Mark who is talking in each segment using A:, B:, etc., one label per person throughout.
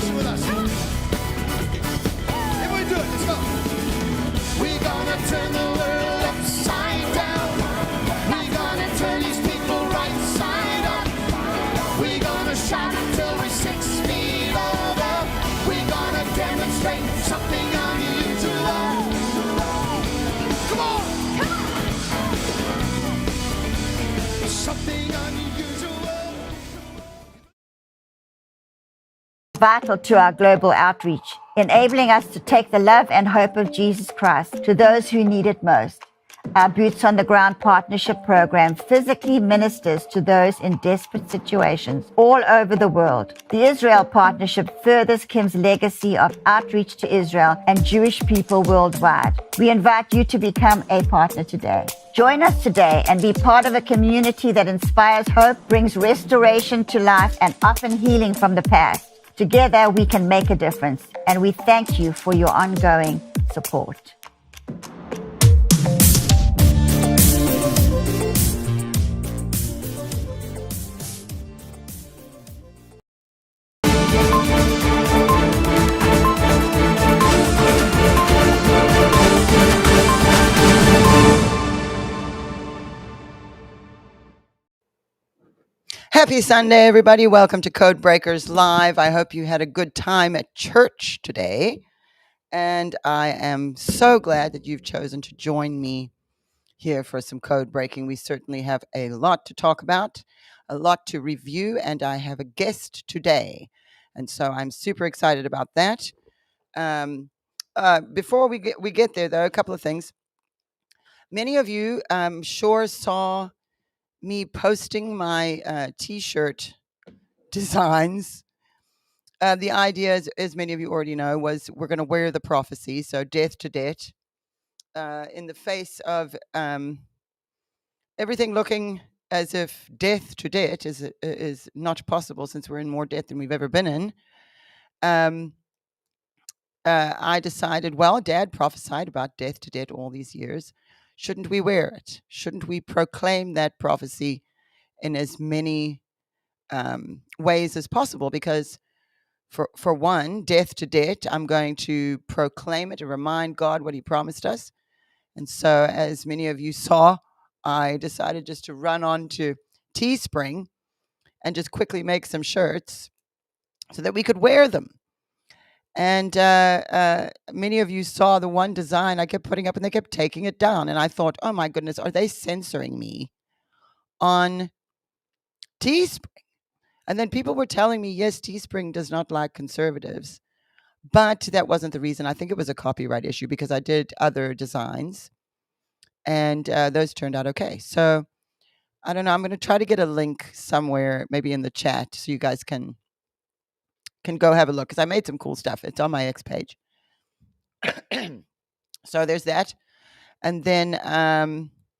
A: worship with us. Everybody do it. Let's go. We're gonna turn the world upside down. We're gonna turn these people right side up. We're gonna shout until we're 6 feet over. We're gonna demonstrate something unusual. Come on. Something unusual.
B: Vital to our global outreach, enabling us to take the love and hope of Jesus Christ to those who need it most. Our Boots on the Ground Partnership Program physically ministers to those in desperate situations all over the world. The Israel Partnership furthers Kim's legacy of outreach to Israel and Jewish people worldwide. We invite you to become a partner today. Join us today and be part of a community that inspires hope, brings restoration to life, and often healing from the past. Together, we can make a difference, and we thank you for your ongoing support.
C: Happy Sunday, everybody. Welcome to Code Breakers Live. I hope you had a good time at church today. And I am so glad that you've chosen to join me here for some code breaking. We certainly have a lot to talk about, a lot to review, and I have a guest today. And so I'm super excited about that. Before we get there, though, a couple of things. Many of you sure saw me posting my T-shirt designs. The idea, as many of you already know, was we're going to wear the prophecy, so death to debt, in the face of everything looking as if death to debt is not possible since we're in more debt than we've ever been in. I decided, well, Dad prophesied about death to debt all these years. Shouldn't we wear it? Shouldn't we proclaim that prophecy in as many ways as possible? Because for one, death to debt, I'm going to proclaim it and remind God what he promised us. And so, as many of you saw, I decided just to run on to Teespring and just quickly make some shirts so that we could wear them. And many of you saw the one design I kept putting up, and they kept taking it down. And I thought, oh my goodness, are they censoring me on Teespring? And then people were telling me, yes, Teespring does not like conservatives. But that wasn't the reason. I think it was a copyright issue because I did other designs, and those turned out okay. So I don't know. I'm going to try to get a link somewhere, maybe in the chat, so you guys can go have a look, because I made some cool stuff. It's on my X page. So there's that. And then let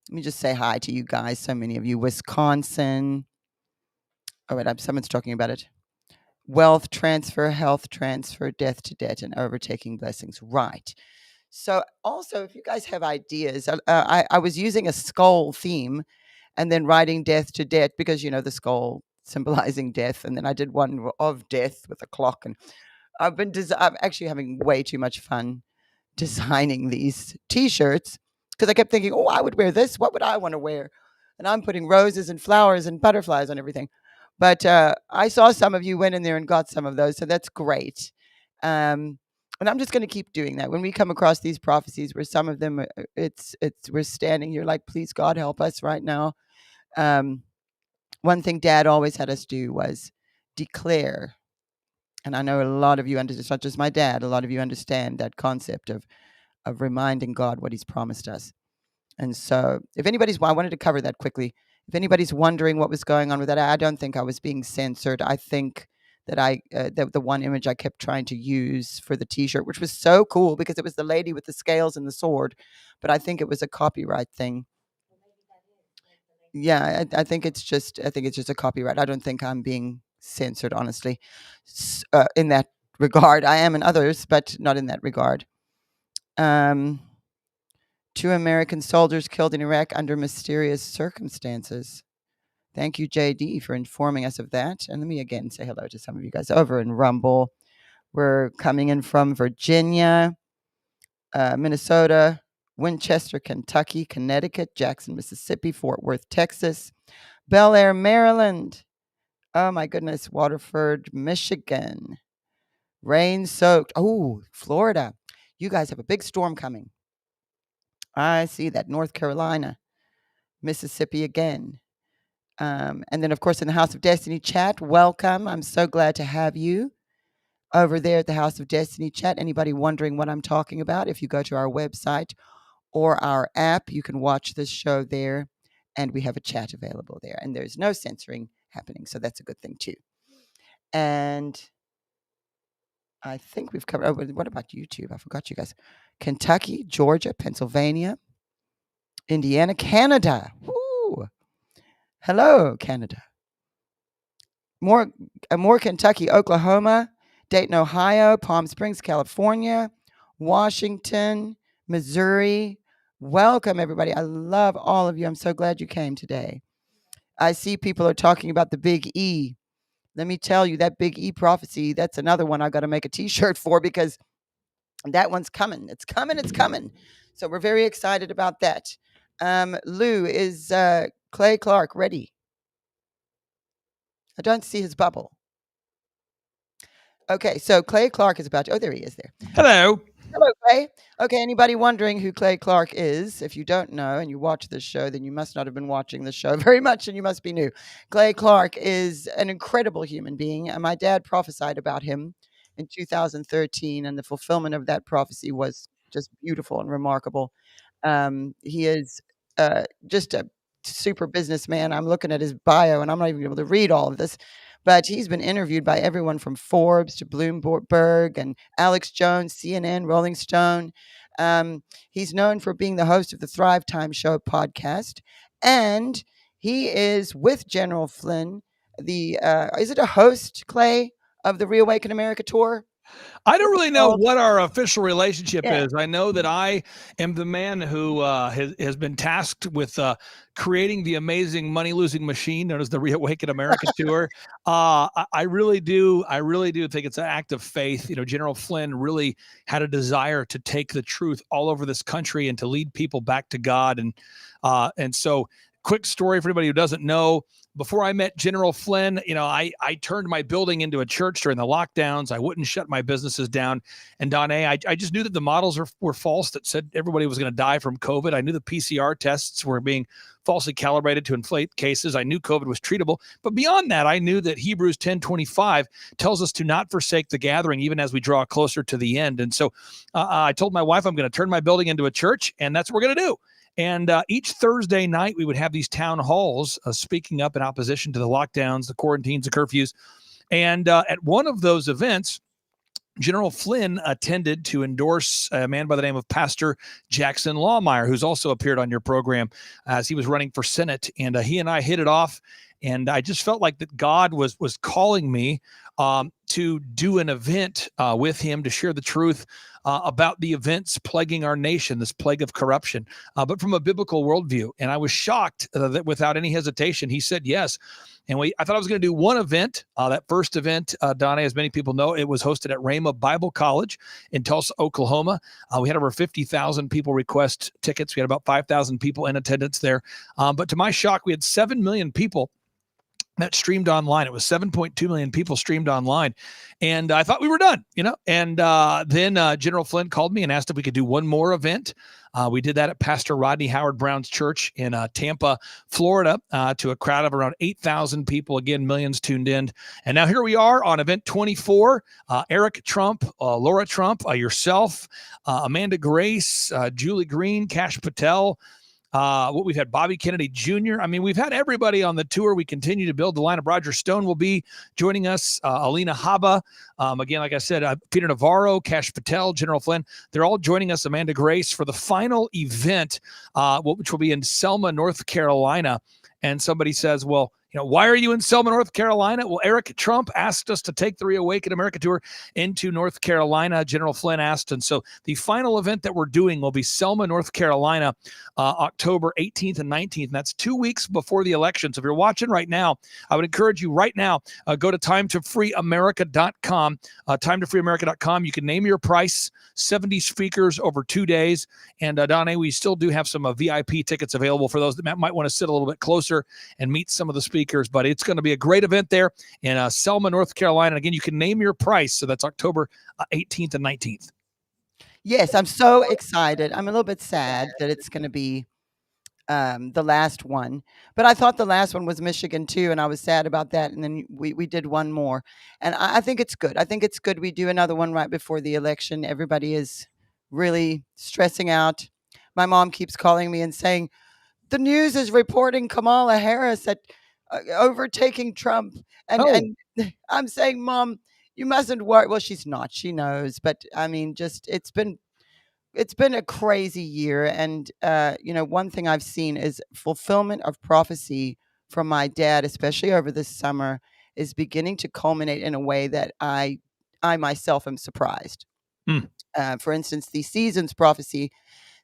C: me just say hi to you guys. So many of you. Wisconsin. Oh, wait, someone's talking about it. Wealth transfer, health transfer, death to debt, and overtaking blessings. Right. So also, if you guys have ideas, I was using a skull theme and then writing death to debt because, you know, the skull symbolizing death. And then I did one of death with a clock. And I'm actually having way too much fun designing these T-shirts because I kept thinking, oh, I would wear this. What would I want to wear? And I'm putting roses and flowers and butterflies on everything. But I saw some of you went in there and got some of those, so that's great. And I'm just going to keep doing that. When we come across these prophecies where some of them, we're standing here like, please God help us right now. One thing Dad always had us do was declare. And I know a lot of you understand, it's not just my dad, a lot of you understand that concept of reminding God what he's promised us. And so if anybody's, I wanted to cover that quickly. If anybody's wondering what was going on with that, I don't think I was being censored. I think that the one image I kept trying to use for the T-shirt, which was so cool because it was the lady with the scales and the sword, but I think it was a copyright thing. Yeah, I think it's just a copyright. I don't think I'm being censored, honestly, in that regard. I am in others, but not in that regard. 2 American soldiers killed in Iraq under mysterious circumstances. Thank you, JD, for informing us of that. And let me again say hello to some of you guys over in Rumble. We're coming in from Virginia, Minnesota, Winchester, Kentucky, Connecticut, Jackson, Mississippi, Fort Worth, Texas, Bel Air, Maryland. Oh my goodness, Waterford, Michigan. Rain soaked. Oh, Florida. You guys have a big storm coming. I see that. North Carolina, Mississippi again. And then, of course, in the House of Destiny chat, welcome. I'm so glad to have you over there at the House of Destiny chat. Anybody wondering what I'm talking about? If you go to our website or our app, you can watch this show there, and we have a chat available there. And there's no censoring happening, so that's a good thing too. And I think we've covered. Oh, what about YouTube? I forgot you guys. Kentucky, Georgia, Pennsylvania, Indiana, Canada. Woo! Hello, Canada. More Kentucky, Oklahoma, Dayton, Ohio, Palm Springs, California, Washington, Missouri. Welcome, everybody. I love all of you. I'm so glad you came today. I see people are talking about the Big E. Let me tell you, that Big E prophecy, that's another one I got to make a T-shirt for, because that one's coming. It's coming. It's coming. So we're very excited about that. Lou, is Clay Clark ready? I don't see his bubble. Okay, so Clay Clark is about to... Oh, there he is there.
D: Hello.
C: Hello, Clay. Okay, anybody wondering who Clay Clark is? If you don't know and you watch this show, then you must not have been watching the show very much, and you must be new. Clay Clark is an incredible human being, and my dad prophesied about him in 2013, and the fulfillment of that prophecy was just beautiful and remarkable. He is just a super businessman. I'm looking at his bio, and I'm not even able to read all of this, but he's been interviewed by everyone from Forbes to Bloomberg and Alex Jones, CNN, Rolling Stone. He's known for being the host of the Thrive Time Show podcast, and he is with General Flynn. Is it a host, Clay, of the Reawaken America tour?
D: I don't really know what our official relationship
C: Yeah.
D: is. I know that I am the man who has been tasked with creating the amazing money-losing machine known as the Reawaken America Tour. I really do think it's an act of faith. You know, General Flynn really had a desire to take the truth all over this country and to lead people back to God. And so, quick story for anybody who doesn't know. Before I met General Flynn, you know, I turned my building into a church during the lockdowns. I wouldn't shut my businesses down. And Donna, I just knew that the models were false that said everybody was going to die from COVID. I knew the PCR tests were being falsely calibrated to inflate cases. I knew COVID was treatable. But beyond that, I knew that Hebrews 10:25 tells us to not forsake the gathering, even as we draw closer to the end. And so I told my wife I'm going to turn my building into a church, and that's what we're going to do. And each Thursday night, we would have these town halls speaking up in opposition to the lockdowns, the quarantines, the curfews. And at one of those events, General Flynn attended to endorse a man by the name of Pastor Jackson Lawmeyer, who's also appeared on your program as he was running for Senate. And he and I hit it off. And I just felt like that God was calling me to do an event with him to share the truth about the events plaguing our nation, this plague of corruption, but from a biblical worldview. And I was shocked that without any hesitation, he said yes. And I thought I was going to do one event. That first event, Donna, as many people know, it was hosted at Rhema Bible College in Tulsa, Oklahoma. We had over 50,000 people request tickets. We had about 5,000 people in attendance there. But to my shock, we had 7 million people that streamed online. It was 7.2 million people streamed online. And I thought we were done, you know. And then General Flynn called me and asked if we could do one more event. We did that at Pastor Rodney Howard Brown's church in Tampa, Florida, to a crowd of around 8,000 people. Again, millions tuned in. And now here we are on event 24. Eric Trump, Laura Trump, yourself, Amanda Grace, Julie Green, Kash Patel, we've had Bobby Kennedy Jr. I mean, we've had everybody on the tour. We continue to build the lineup. Roger Stone will be joining us. Alina Habba. Again, like I said, Peter Navarro, Kash Patel, General Flynn. They're all joining us. Amanda Grace for the final event, which will be in Selma, North Carolina. And somebody says, well, why are you in Selma, North Carolina? Well, Eric Trump asked us to take the Reawaken America tour into North Carolina. General Flynn asked. And so the final event that we're doing will be Selma, North Carolina, October 18th and 19th. And that's 2 weeks before the election. So if you're watching right now, I would encourage you right now, go to timetofreeamerica.com, timetofreeamerica.com. You can name your price, 70 speakers over 2 days. And Donna, we still do have some VIP tickets available for those that might want to sit a little bit closer and meet some of the speakers. But it's going to be a great event there in Selma, North Carolina. And again, you can name your price. So that's October 18th and 19th.
C: Yes, I'm so excited. I'm a little bit sad that it's going to be the last one, but I thought the last one was Michigan too, and I was sad about that. And then we did one more, and I think it's good. I think it's good we do another one right before the election. Everybody is really stressing out. My mom keeps calling me and saying, the news is reporting Kamala Harris at overtaking Trump. And I'm saying, Mom, you mustn't worry. Well, she's not. She knows. But I mean, just it's been a crazy year. And, one thing I've seen is fulfillment of prophecy from my dad, especially over this summer, is beginning to culminate in a way that I myself am surprised. For instance, the seasons prophecy,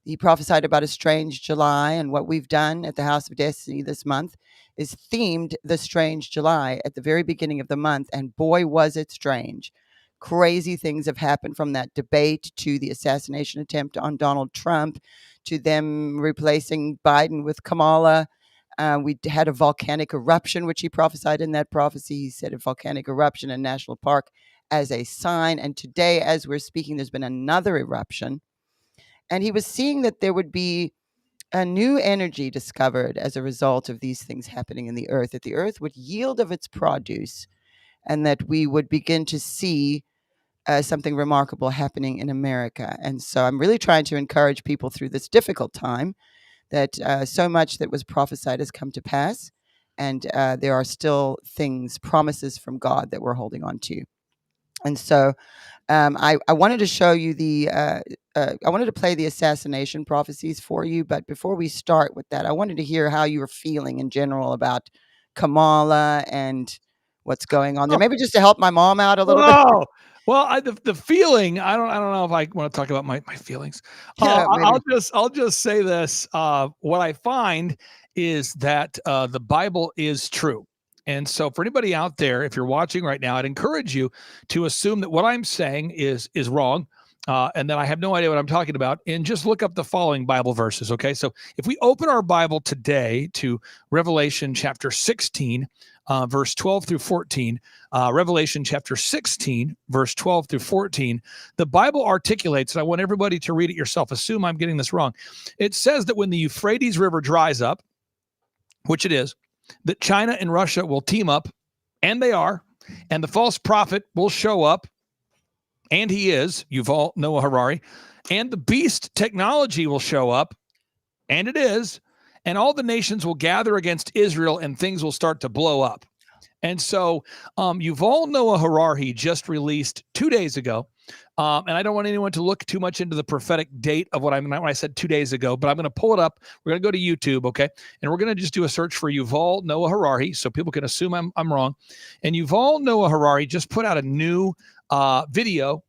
C: he prophesied about a strange July, and what we've done at the House of Destiny this month is themed the strange July at the very beginning of the month. And boy, was it strange. Crazy things have happened, from that debate to the assassination attempt on Donald Trump to them replacing Biden with Kamala. We had a volcanic eruption, which he prophesied in that prophecy. He said a volcanic eruption in National Park as a sign. And today, as we're speaking, there's been another eruption. And he was seeing that there would be a new energy discovered as a result of these things happening in the earth, that the earth would yield of its produce, and that we would begin to see something remarkable happening in America. And so I'm really trying to encourage people through this difficult time that so much that was prophesied has come to pass. And there are still things, promises from God that we're holding on to. And so I wanted to show you I wanted to play the assassination prophecies for you. But before we start with that, I wanted to hear how you were feeling in general about Kamala and what's going on there. Maybe just to help my mom out a little bit.
D: Well, the feeling, I don't know if I want to talk about my feelings.
C: Yeah,
D: I'll just say this. What I find is that the Bible is true. And so for anybody out there, if you're watching right now, I'd encourage you to assume that what I'm saying is wrong, and that I have no idea what I'm talking about, and just look up the following Bible verses, okay? So if we open our Bible today to Revelation chapter 16, verse 12 through 14, Revelation chapter 16, verse 12 through 14, the Bible articulates, and I want everybody to read it yourself. Assume I'm getting this wrong. It says that when the Euphrates River dries up, which it is, that China and Russia will team up, and they are, and the false prophet will show up, and he is, Yuval Noah Harari, and the beast technology will show up, and it is, and all the nations will gather against Israel, and things will start to blow up. And so Yuval Noah Harari just released 2 days ago, and I don't want anyone to look too much into the prophetic date of what when I said 2 days ago, but I'm going to pull it up. We're going to go to YouTube, okay? And we're going to just do a search for Yuval Noah Harari so people can assume I'm wrong. And Yuval Noah Harari just put out a new video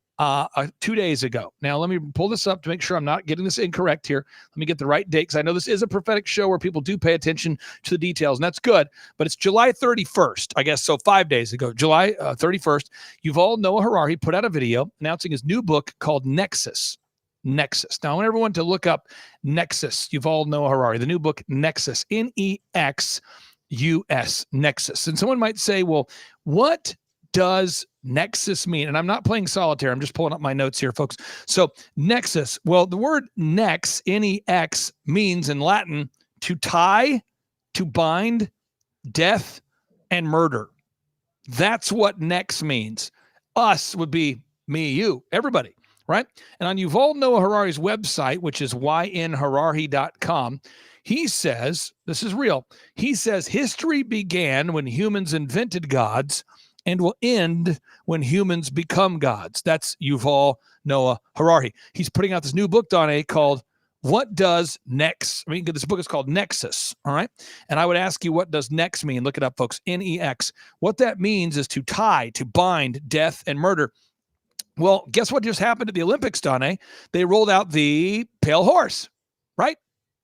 D: 2 days ago. Now, let me pull this up to make sure I'm not getting this incorrect here. Let me get the right date, because I know this is a prophetic show where people do pay attention to the details, and that's good. But it's July 31st, I guess, so 5 days ago, July 31st, Yuval Noah Harari put out a video announcing his new book called Nexus. Nexus. Now, I want everyone to look up Nexus, Yuval Noah Harari, the new book, Nexus, Nexus, Nexus. And someone might say, well, what does Nexus mean? And I'm not playing solitaire. I'm just pulling up my notes here, folks. So Nexus, well, the word nex, N-E-X, means in Latin to tie, to bind, death, and murder. That's what nex means. Us would be me, you, everybody, right? And on Yuval Noah Harari's website, which is ynharari.com, he says, this is real, he says, history began when humans invented gods and will end when humans become gods. That's Yuval Noah Harari. He's putting out this new book, Donna, called what does next? I mean, this book is called Nexus, all right? And I would ask you, what does next mean? Look it up, folks, N-E-X. What that means is to tie, to bind death and murder. Well, guess what just happened at the Olympics, Donnie? They rolled out the pale horse, right?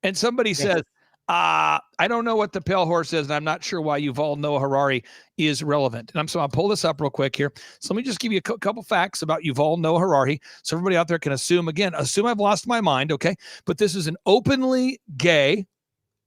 D: And somebody says, I don't know what the pale horse is, and I'm not sure why Yuval Noah Harari is relevant. And I'll pull this up real quick here. So let me just give you a couple facts about Yuval Noah Harari, so everybody out there can assume I've lost my mind, okay? But this is an openly gay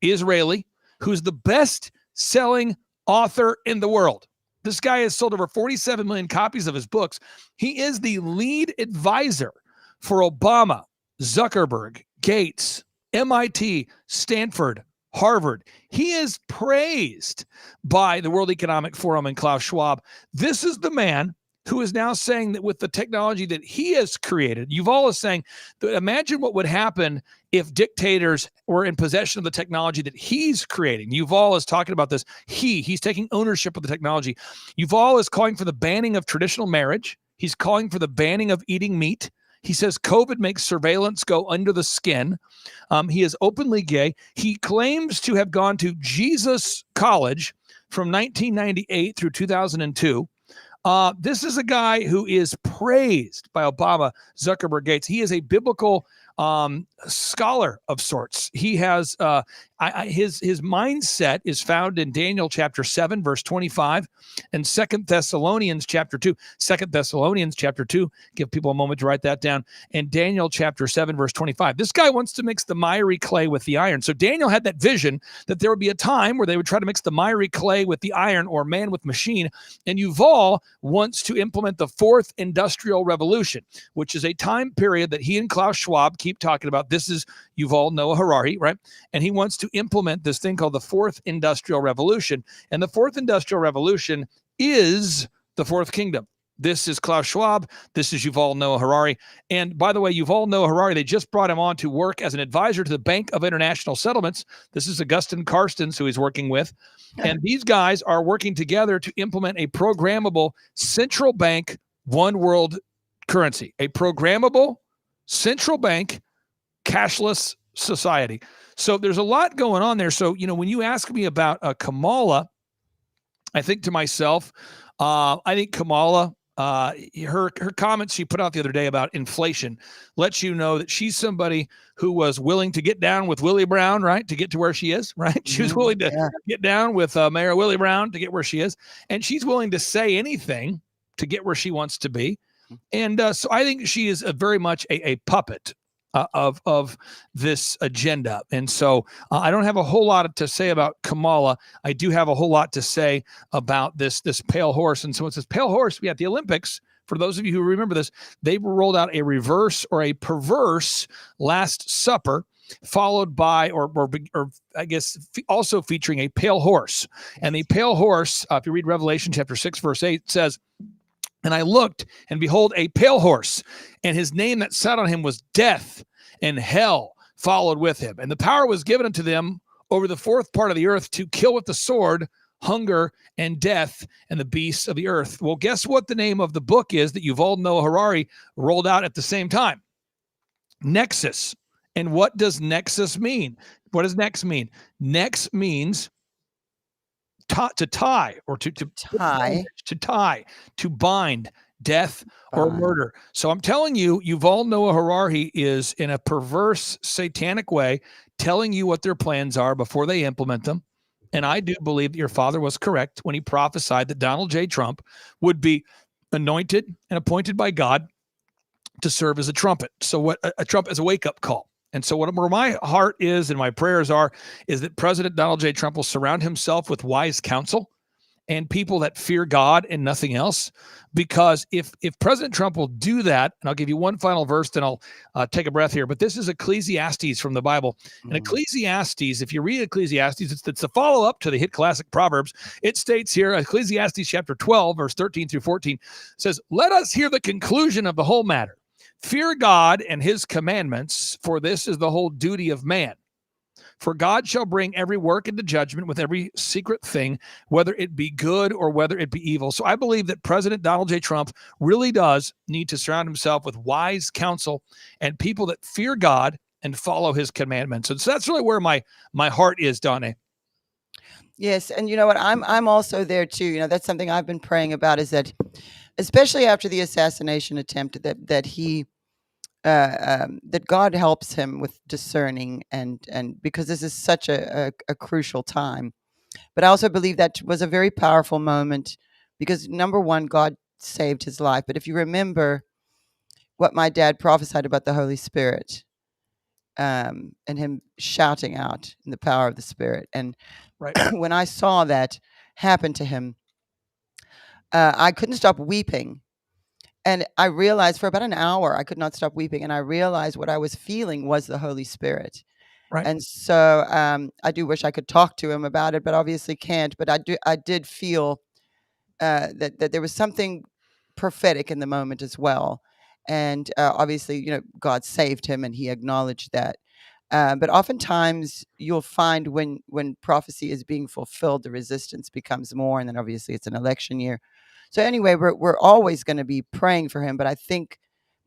D: Israeli who's the best-selling author in the world. This guy has sold over 47 million copies of his books. He is the lead advisor for Obama, Zuckerberg, Gates, MIT, Stanford, Harvard. He is praised by the World Economic Forum and Klaus Schwab. This is the man who is now saying that with the technology that he has created, Yuval is saying, that imagine what would happen if dictators were in possession of the technology that he's creating. Yuval is talking about this. He's taking ownership of the technology. Yuval is calling for the banning of traditional marriage. He's calling for the banning of eating meat. He says COVID makes surveillance go under the skin. He is openly gay. He claims to have gone to Jesus College from 1998 through 2002. This is a guy who is praised by Obama, Zuckerberg, Gates. He is a biblical scholar of sorts. He has his mindset is found in Daniel chapter 7, verse 25, and 2 Thessalonians chapter 2. 2 Thessalonians chapter 2, give people a moment to write that down, and Daniel chapter 7, verse 25. This guy wants to mix the miry clay with the iron. So Daniel had that vision that there would be a time where they would try to mix the miry clay with the iron, or man with machine, and Yuval wants to implement the fourth industrial revolution, which is a time period that he and Klaus Schwab keep talking about. This is Yuval Noah Harari, right? And he wants to implement this thing called the fourth industrial revolution. And the fourth industrial revolution is the fourth kingdom. This is Klaus Schwab. This is Yuval Noah Harari. And by the way, Yuval Noah Harari, they just brought him on to work as an advisor to the Bank of International Settlements. This is Augustin Carstens, who he's working with. And these guys are working together to implement a programmable central bank one world currency, a programmable central bank cashless society. So there's a lot going on there. So, when you ask me about Kamala, I think to myself, I think Kamala, her comments she put out the other day about inflation lets you know that she's somebody who was willing to get down with Willie Brown, right, to get to where she is, right? She was willing to get down with Mayor Willie Brown to get where she is, and she's willing to say anything to get where she wants to be. And so I think she is very much a puppet of this agenda. And so I don't have a whole lot to say about Kamala. I do have a whole lot to say about this pale horse. And so it's this pale horse. At the Olympics, for those of you who remember this, they rolled out a reverse or a perverse Last Supper, followed by, or I guess also featuring a pale horse. And the pale horse, if you read Revelation chapter 6, verse 8, says, "And I looked, and behold, a pale horse, and his name that sat on him was Death, and hell followed with him. And the power was given unto them over the fourth part of the earth to kill with the sword, hunger, and death, and the beasts of the earth." Well, guess what the name of the book is that Yuval Noah Harari rolled out at the same time? Nexus. And what does Nexus mean? What does Nex mean? Nex means to tie, or to tie, to bind death or murder. So I'm telling you, Yuval Noah Harari is in a perverse, satanic way telling you what their plans are before they implement them. And I do believe that your father was correct when he prophesied that Donald J. Trump would be anointed and appointed by God to serve as a trumpet. So what a trumpet is a wake-up call. And so where my heart is and my prayers are is that President Donald J. Trump will surround himself with wise counsel and people that fear God and nothing else. Because if President Trump will do that, and I'll give you one final verse, then I'll take a breath here. But this is Ecclesiastes from the Bible. And Ecclesiastes, if you read Ecclesiastes, it's a follow-up to the hit classic Proverbs. It states here, Ecclesiastes chapter 12, verse 13 through 14, says, "Let us hear the conclusion of the whole matter. Fear God and his commandments, for this is the whole duty of man. For God shall bring every work into judgment with every secret thing, whether it be good or whether it be evil." So I believe that President Donald J. Trump really does need to surround himself with wise counsel and people that fear God and follow his commandments. And so that's really where my heart is, Donnie.
C: Yes, and you know what? I'm also there too. You know, that's something I've been praying about. Is that, especially after the assassination attempt, that he that God helps him with discerning, and because this is such a crucial time. But I also believe that was a very powerful moment because number one, God saved his life. But if you remember what my dad prophesied about the Holy Spirit, and him shouting out in the power of the Spirit, and
D: Right.
C: when I saw that happen to him, I couldn't stop weeping. And I realized for about an hour, I could not stop weeping. And I realized what I was feeling was the Holy Spirit.
D: Right.
C: And so I do wish I could talk to him about it, but obviously can't. But I did feel that there was something prophetic in the moment as well. And obviously, you know, God saved him, and he acknowledged that. But oftentimes, you'll find when prophecy is being fulfilled, the resistance becomes more, and then obviously it's an election year. So anyway, we're always going to be praying for him. But I think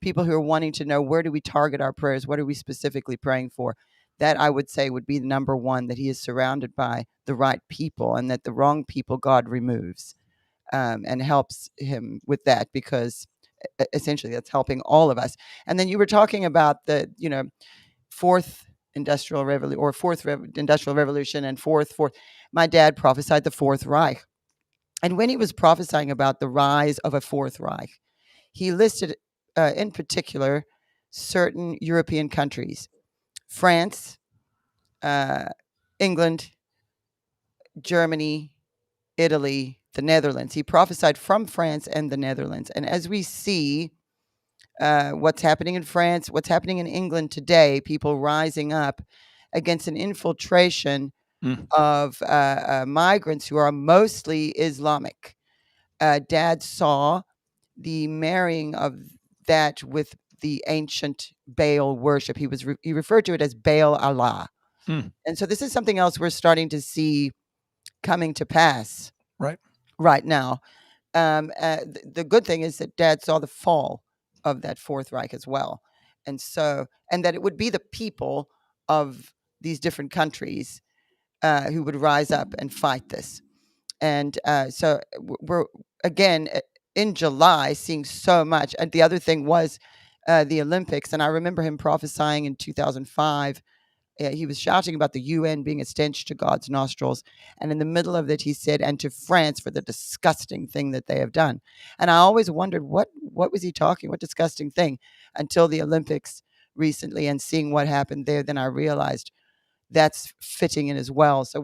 C: people who are wanting to know, where do we target our prayers? What are we specifically praying for? That, I would say, would be the number one, that he is surrounded by the right people, and that the wrong people God removes, and helps him with that, because essentially that's helping all of us. And then you were talking about the, you know, fourth industrial revolution, or industrial revolution, and fourth. My dad prophesied the Fourth Reich. And when he was prophesying about the rise of a Fourth Reich, he listed in particular certain European countries: France, England, Germany, Italy, the Netherlands. He prophesied from France and the Netherlands. And as we see what's happening in France, what's happening in England today, people rising up against an infiltration of migrants who are mostly Islamic. Dad saw the marrying of that with the ancient Baal worship. He referred to it as Baal Allah. And so this is something else we're starting to see coming to pass right now. The good thing is that Dad saw the fall of that Fourth Reich as well. And so, and that it would be the people of these different countries who would rise up and fight this. And so we're, again, in July, seeing so much. And the other thing was the Olympics. And I remember him prophesying in 2005. He was shouting about the UN being a stench to God's nostrils. And in the middle of it, he said, and to France for the disgusting thing that they have done. And I always wondered, what was he talking? What disgusting thing? Until the Olympics recently, and seeing what happened there, then I realized that's fitting in as well. So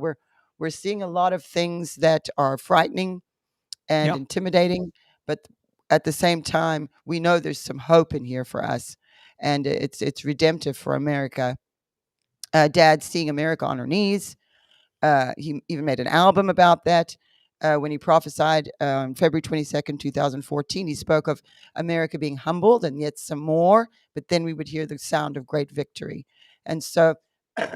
C: we're seeing a lot of things that are frightening and intimidating, but at the same time, we know there's some hope in here for us, and it's redemptive for America. Dad seeing America on her knees. He even made an album about that. When he prophesied on February 22nd, 2014, he spoke of America being humbled and yet some more, but then we would hear the sound of great victory. And so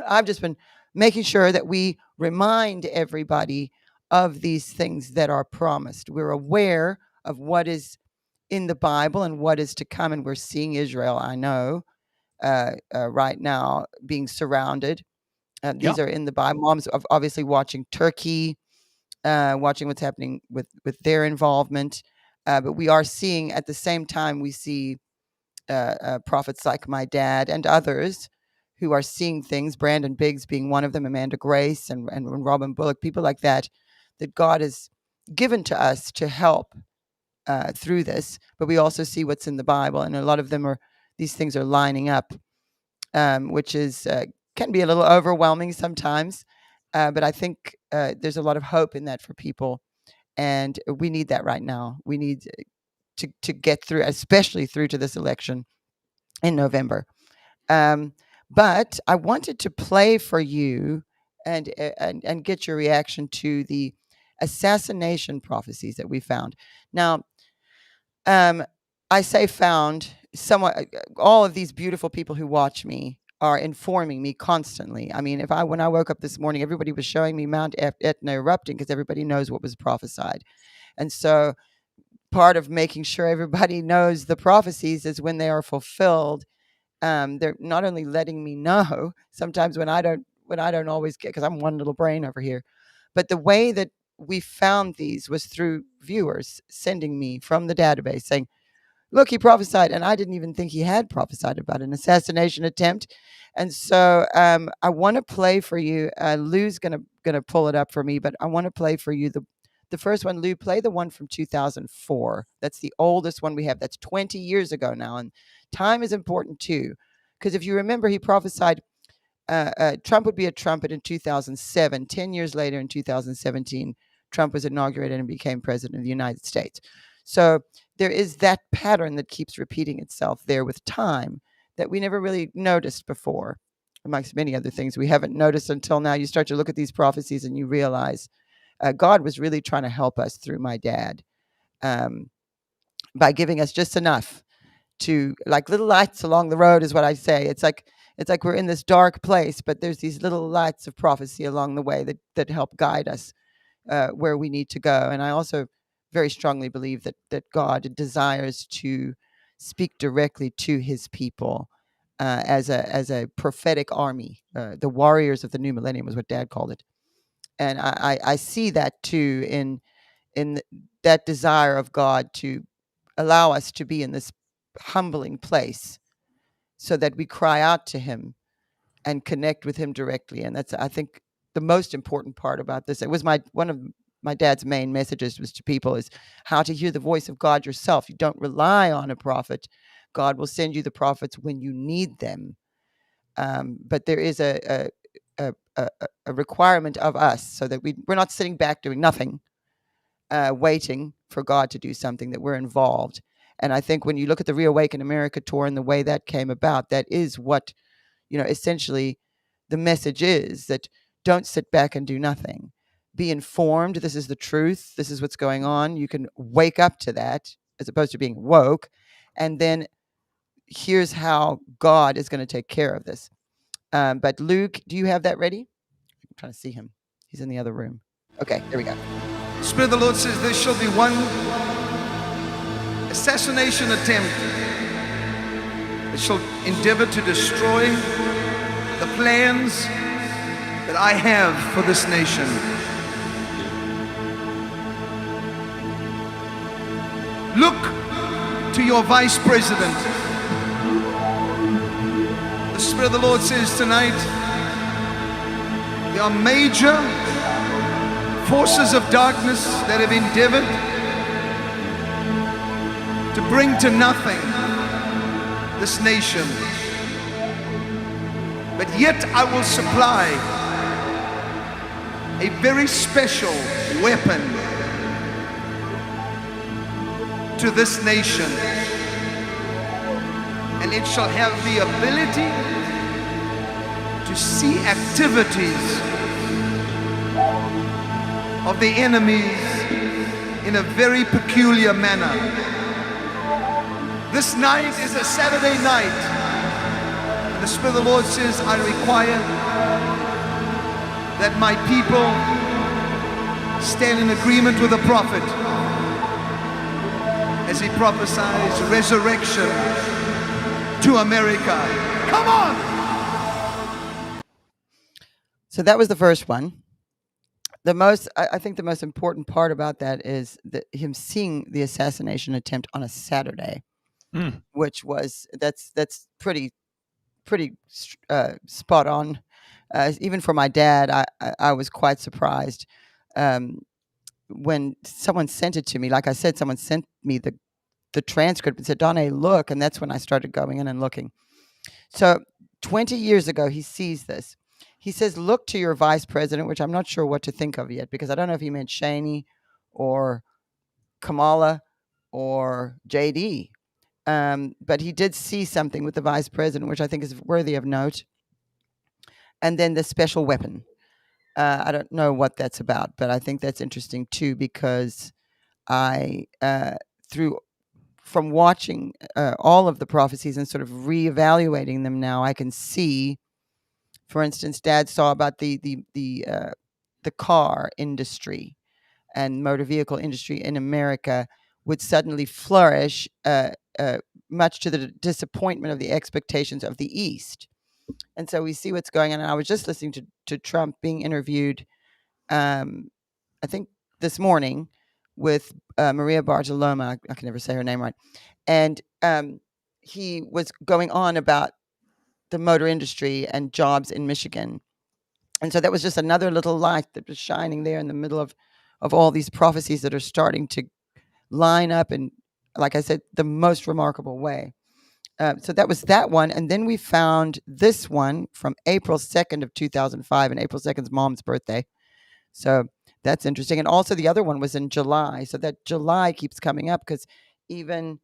C: I've just been making sure that we remind everybody of these things that are promised. We're aware of what is in the Bible and what is to come, and we're seeing Israel, I know, right now being surrounded. These are in the Bible. Mom's obviously watching Turkey, watching what's happening with their involvement. But we are seeing, at the same time, we see prophets like my dad and others who are seeing things, Brandon Biggs being one of them, Amanda Grace and Robin Bullock, people like that God has given to us to help through this. But we also see what's in the Bible, and a lot of them these things are lining up, which is can be a little overwhelming sometimes. But I think there's a lot of hope in that for people, and we need that right now. We need to get through, especially through to this election in November. But I wanted to play for you and get your reaction to the assassination prophecies that we found. Now, I say found, somewhat. All of these beautiful people who watch me are informing me constantly. I mean, when I woke up this morning, everybody was showing me Mount Etna erupting, because everybody knows what was prophesied. And so part of making sure everybody knows the prophecies is when they are fulfilled, they're not only letting me know sometimes when I don't always get, because I'm one little brain over here, but the way that we found these was through viewers sending me from the database saying, look, he prophesied, and I didn't even think he had prophesied about an assassination attempt. And so I want to play for you. Lou's gonna pull it up for me, but I want to play for you the first one. Lou, play the one from 2004. That's the oldest one we have. That's 20 years ago now, and time is important too, because if you remember, he prophesied Trump would be a trumpet in 2007. 10 years later, in 2017, Trump was inaugurated and became president of the United States. So there is that pattern that keeps repeating itself there with time that we never really noticed before, amongst many other things we haven't noticed until now. You start to look at these prophecies and you realize God was really trying to help us through my dad by giving us just enough to, like little lights along the road is what I say. It's like we're in this dark place, but there's these little lights of prophecy along the way that help guide us where we need to go. And I also very strongly believe that God desires to speak directly to his people as a prophetic army. The warriors of the new millennium is what Dad called it. And I see that too in that desire of God to allow us to be in this humbling place so that we cry out to him and connect with him directly. And that's, I think, the most important part about this. It was one of my dad's main messages was to people is how to hear the voice of God yourself. You don't rely on a prophet. God will send you the prophets when you need them. But there is a requirement of us so that we're not sitting back doing nothing, waiting for God to do something, that we're involved. And I think when you look at the Reawaken America tour and the way that came about, that is what, essentially the message is, that don't sit back and do nothing. Be informed. This is the truth. This is what's going on. You can wake up to that as opposed to being woke. And then here's how God is going to take care of this. But Luke, do you have that ready? I'm trying to see him. He's in the other room. Okay, there we go.
E: The Spirit of the Lord says there shall be one assassination attempt that shall endeavor to destroy the plans that I have for this nation. Look to your vice president. The Spirit of the Lord says tonight there are major forces of darkness that have endeavored to bring to nothing this nation. But yet I will supply a very special weapon to this nation. And it shall have the ability to see activities of the enemies in a very peculiar manner. This night is a Saturday night. And the Spirit of the Lord says, I require that my people stand in agreement with the prophet as he prophesies resurrection to America. Come on!
C: So that was the first one. I think the most important part about that is him seeing the assassination attempt on a Saturday, which was that's pretty spot on. Even for my dad, I was quite surprised when someone sent it to me. Like I said, someone sent me the transcript and said, "Donna, look," and that's when I started going in and looking. So 20 years ago, he sees this. He says, look to your vice president, which I'm not sure what to think of yet, because I don't know if he meant Cheney or Kamala or JD. But he did see something with the vice president, which I think is worthy of note. And then the special weapon. I don't know what that's about, but I think that's interesting too, because from watching all of the prophecies and sort of reevaluating them now, I can see, for instance, Dad saw about the car industry and motor vehicle industry in America would suddenly flourish much to the disappointment of the expectations of the East. And so we see what's going on. And I was just listening to Trump being interviewed, I think this morning, with Maria Bartiromo. I can never say her name right. And he was going on about the motor industry and jobs in Michigan. And so that was just another little light that was shining there in the middle of all these prophecies that are starting to line up in, like I said, the most remarkable way. So that was that one. And then we found this one from April 2nd of 2005, and April 2nd is Mom's birthday. So that's interesting. And also the other one was in July. So that July keeps coming up because even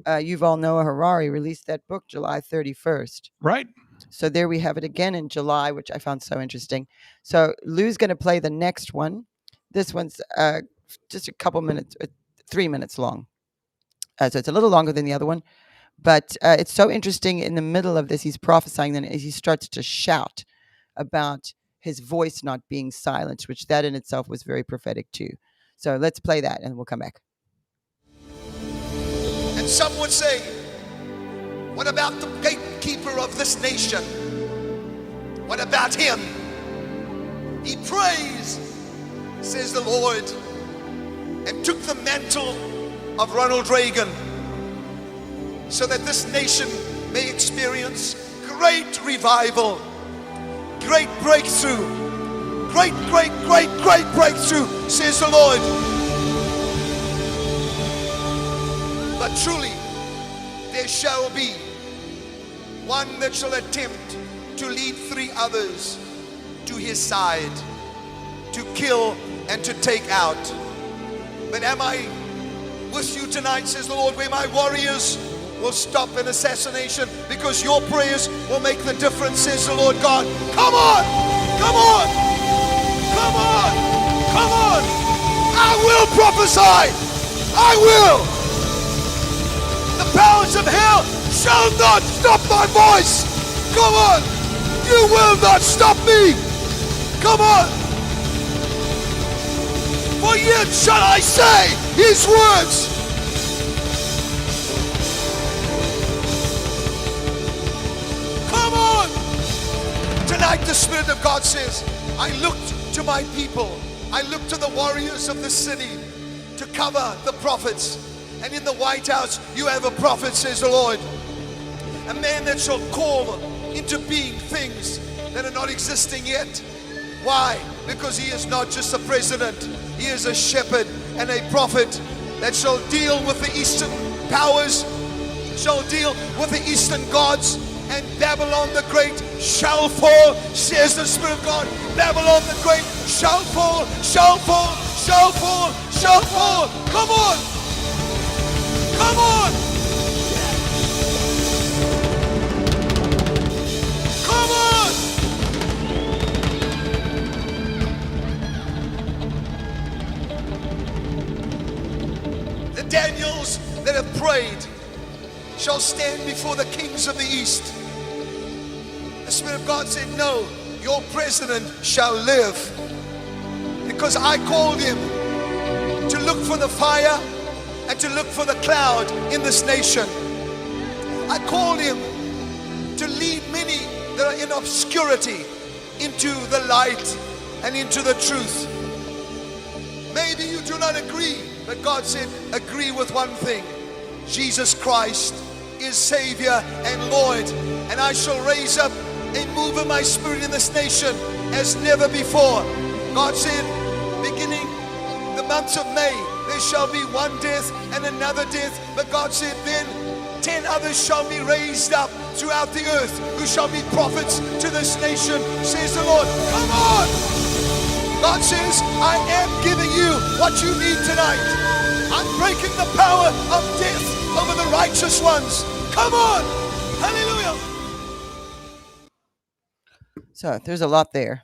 C: Yuval Noah Harari released that book July 31st.
D: Right.
C: So there we have it again in July, which I found so interesting. So Lou's going to play the next one. This one's just a couple minutes, 3 minutes long. So it's a little longer than the other one. But it's so interesting. In the middle of this, he's prophesying, then he starts to shout about his voice not being silenced, which that in itself was very prophetic too. So let's play that and we'll come back.
E: And some would say, what about the gatekeeper of this nation? What about him? He prays, says the Lord, and took the mantle of Ronald Reagan so that this nation may experience great revival, great breakthrough, great breakthrough, says the Lord. But truly, there shall be one that shall attempt to lead 3 others to his side, to kill and to take out. But am I with you tonight, says the Lord, where my warriors will stop an assassination because your prayers will make the difference, says the Lord God. Come on! Come on! Come on! Come on! I will prophesy! I will! The powers of hell shall not stop my voice! Come on! You will not stop me! Come on! For yet shall I say his words! Come on! Tonight the Spirit of God says, I looked to my people. I looked to the warriors of the city to cover the prophets. And in the White House, you have a prophet, says the Lord. A man that shall call into being things that are not existing yet. Why? Because he is not just a president. He is a shepherd and a prophet that shall deal with the Eastern powers, shall deal with the Eastern gods, and Babylon the Great shall fall, says the Spirit of God. Babylon the Great shall fall, shall fall, shall fall, shall fall. Come on! Come on! Come on! The Daniels that have prayed shall stand before the kings of the East. The Spirit of God said, no, your president shall live, because I called him to look for the fire and to look for the cloud in this nation. I called him to lead many that are in obscurity into the light and into the truth. Maybe you do not agree, but God said, agree with one thing. Jesus Christ is Savior and Lord, and I shall raise up a move of my Spirit in this nation as never before. God said, beginning the months of May, there shall be one death and another death, but God said then 10 others shall be raised up throughout the earth who shall be prophets to this nation, says the Lord. Come on! God says, I am giving you what you need tonight. I'm breaking the power of death over the righteous ones. Come on! Hallelujah!
C: So there's a lot there.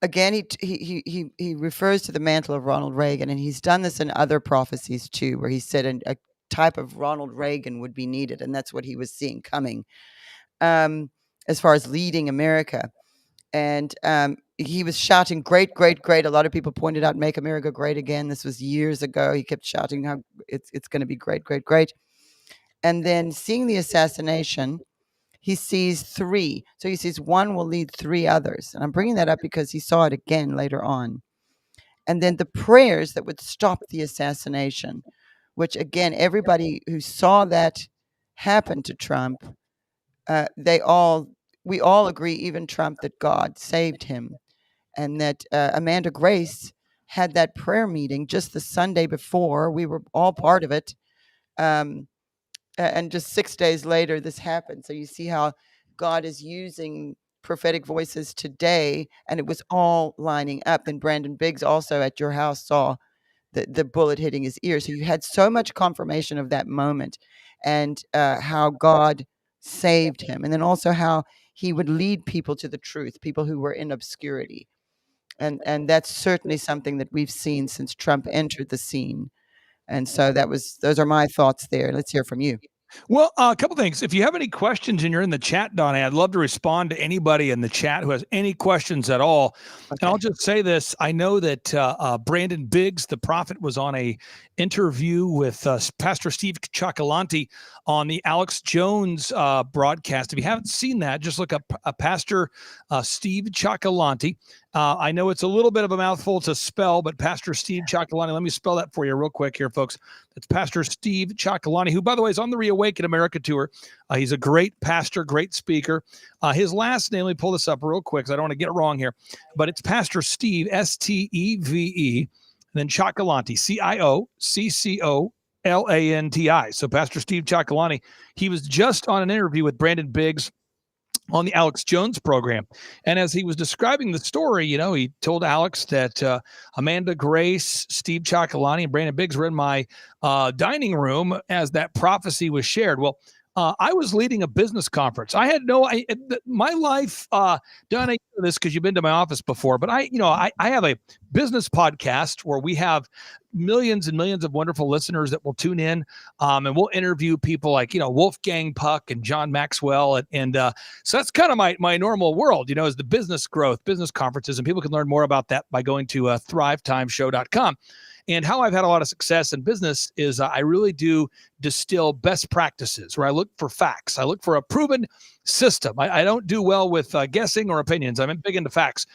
C: Again, he refers to the mantle of Ronald Reagan, and he's done this in other prophecies too, where he said a type of Ronald Reagan would be needed, and that's what he was seeing coming as far as leading America. And he was shouting, great, great, great. A lot of people pointed out, make America great again. This was years ago. He kept shouting how it's going to be great, great, great. And then seeing the assassination, he sees 3. So he sees one will lead 3 others. And I'm bringing that up because he saw it again later on. And then the prayers that would stop the assassination, which again, everybody who saw that happen to Trump, we all agree, even Trump, that God saved him, and that Amanda Grace had that prayer meeting just the Sunday before. We were all part of it. And just 6 days later, this happened. So you see how God is using prophetic voices today, and it was all lining up. And Brandon Biggs also at your house saw the bullet hitting his ear. So you had so much confirmation of that moment, and how God saved him, and then also how he would lead people to the truth, people who were in obscurity. And that's certainly something that we've seen since Trump entered the scene. And so those are my thoughts there. Let's hear from you.
D: Well, a couple things. If you have any questions and you're in the chat, Donnie, I'd love to respond to anybody in the chat who has any questions at all.
C: Okay.
D: And I'll just say this. I know that Brandon Biggs, the prophet, was on a interview with Pastor Steve Cioccolanti on the Alex Jones broadcast. If you haven't seen that, just look up Pastor Steve Cioccolanti. I know it's a little bit of a mouthful to spell, but Pastor Steve Cioccolanti, let me spell that for you real quick here, folks. It's Pastor Steve Cioccolanti, who, by the way, is on the Reawaken America tour. He's a great pastor, great speaker. His last name, let me pull this up real quick because I don't want to get it wrong here, but it's Pastor Steve, S-T-E-V-E, and then Cioccolanti, C-I-O-C-C-O-L-A-N-T-I. So Pastor Steve Cioccolanti, he was just on an interview with Brandon Biggs on the Alex Jones program. And as he was describing the story, he told Alex that Amanda Grace, Steve Cioccolanti, and Brandon Biggs were in my dining room as that prophecy was shared. Well, I was leading a business conference. I had my life, Donna, you know this because you've been to my office before, but I have a business podcast where we have millions and millions of wonderful listeners that will tune in, and we'll interview people like, Wolfgang Puck and John Maxwell. And so that's kind of my normal world, is the business growth, business conferences. And people can learn more about that by going to thrivetimeshow.com. And how I've had a lot of success in business is I really do distill best practices, where I look for facts. I look for a proven system. I don't do well with guessing or opinions. I'm big into facts.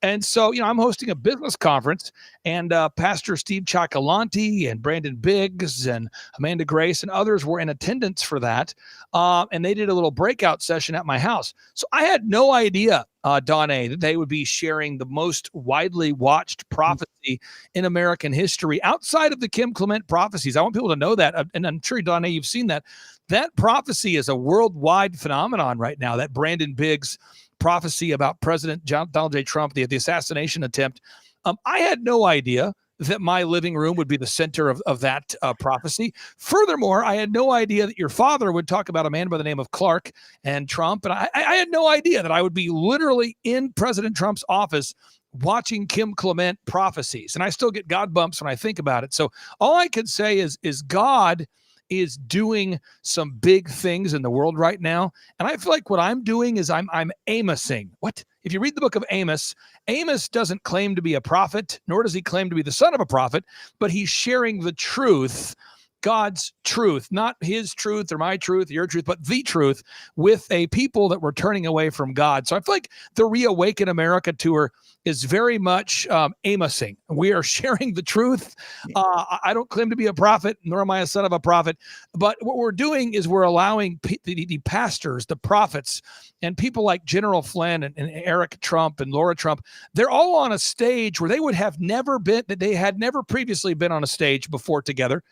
D: And so, I'm hosting a business conference, and Pastor Steve Cioccolanti and Brandon Biggs and Amanda Grace and others were in attendance for that. And they did a little breakout session at my house. So I had no idea, Donna, that they would be sharing the most widely watched prophecy in American history outside of the Kim Clement prophecies. I want people to know that. And I'm sure, Donna, you've seen that. That prophecy is a worldwide phenomenon right now, that Brandon Biggs prophecy about President Donald J. Trump, the assassination attempt. I had no idea that my living room would be the center of that prophecy. Furthermore, I had no idea that your father would talk about a man by the name of Clark and Trump. And I had no idea that I would be literally in President Trump's office watching Kim Clement prophecies. And I still get God bumps when I think about it. So all I could say is God is doing some big things in the world right now. And I feel like what I'm doing is I'm Amosing. What? If you read the book of Amos, Amos doesn't claim to be a prophet, nor does he claim to be the son of a prophet, but he's sharing the truth, God's truth, not his truth or my truth, your truth, but the truth with a people that were turning away from God. So I feel like the Reawaken America tour is very much Amosing. We are sharing the truth. I don't claim to be a prophet, nor am I a son of a prophet. But what we're doing is we're allowing the pastors, the prophets, and people like General Flynn and Eric Trump and Laura Trump, they're all on a stage where they would have never been, that they had never previously been on a stage before together.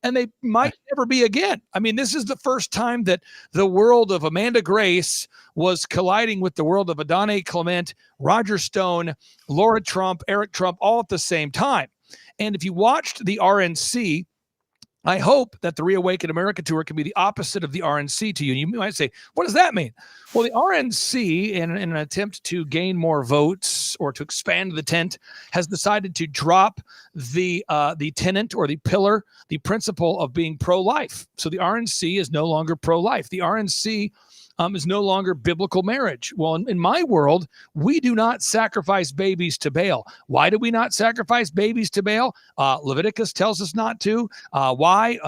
D: And they might never be again. I mean, this is the first time that the world of Amanda Grace was colliding with the world of Adonai Clement, Roger Stone, Laura Trump, Eric Trump, all at the same time. And if you watched the RNC, I hope that the Reawaken America tour can be the opposite of the RNC to you. And you might say, what does that mean? Well, the RNC, in an attempt to gain more votes or to expand the tent, has decided to drop the tenet or the pillar, the principle of being pro-life. So the RNC is no longer pro-life. The RNC is no longer biblical marriage. Well, in my world, we do not sacrifice babies to Baal. Why do we not sacrifice babies to Baal? Leviticus tells us not to. Why?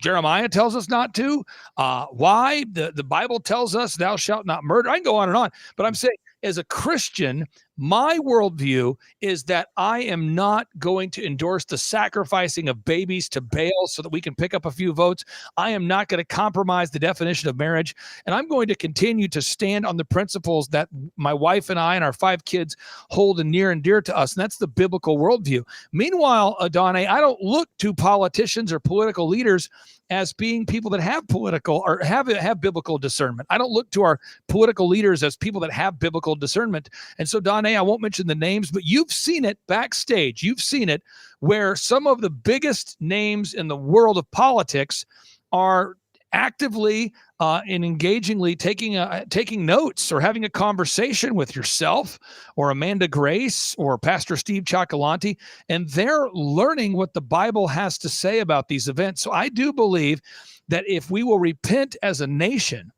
D: Jeremiah tells us not to. Why? The Bible tells us thou shalt not murder. I can go on, but I'm saying as a Christian, my worldview is that I am not going to endorse the sacrificing of babies to Baal so that we can pick up a few votes. I am not going to compromise the definition of marriage. And I'm going to continue to stand on the principles that my wife and I and our 5 kids hold near and dear to us. And that's the biblical worldview. Meanwhile, Adonai, I don't look to politicians or political leaders as being people that have political or have biblical discernment. I don't look to our political leaders as people that have biblical discernment. And so, Donnie, I won't mention the names, but you've seen it backstage. You've seen it where some of the biggest names in the world of politics are actively and engagingly taking notes or having a conversation with yourself or Amanda Grace or Pastor Steve Cioccolanti, and they're learning what the Bible has to say about these events. So I do believe that if we will repent as a nation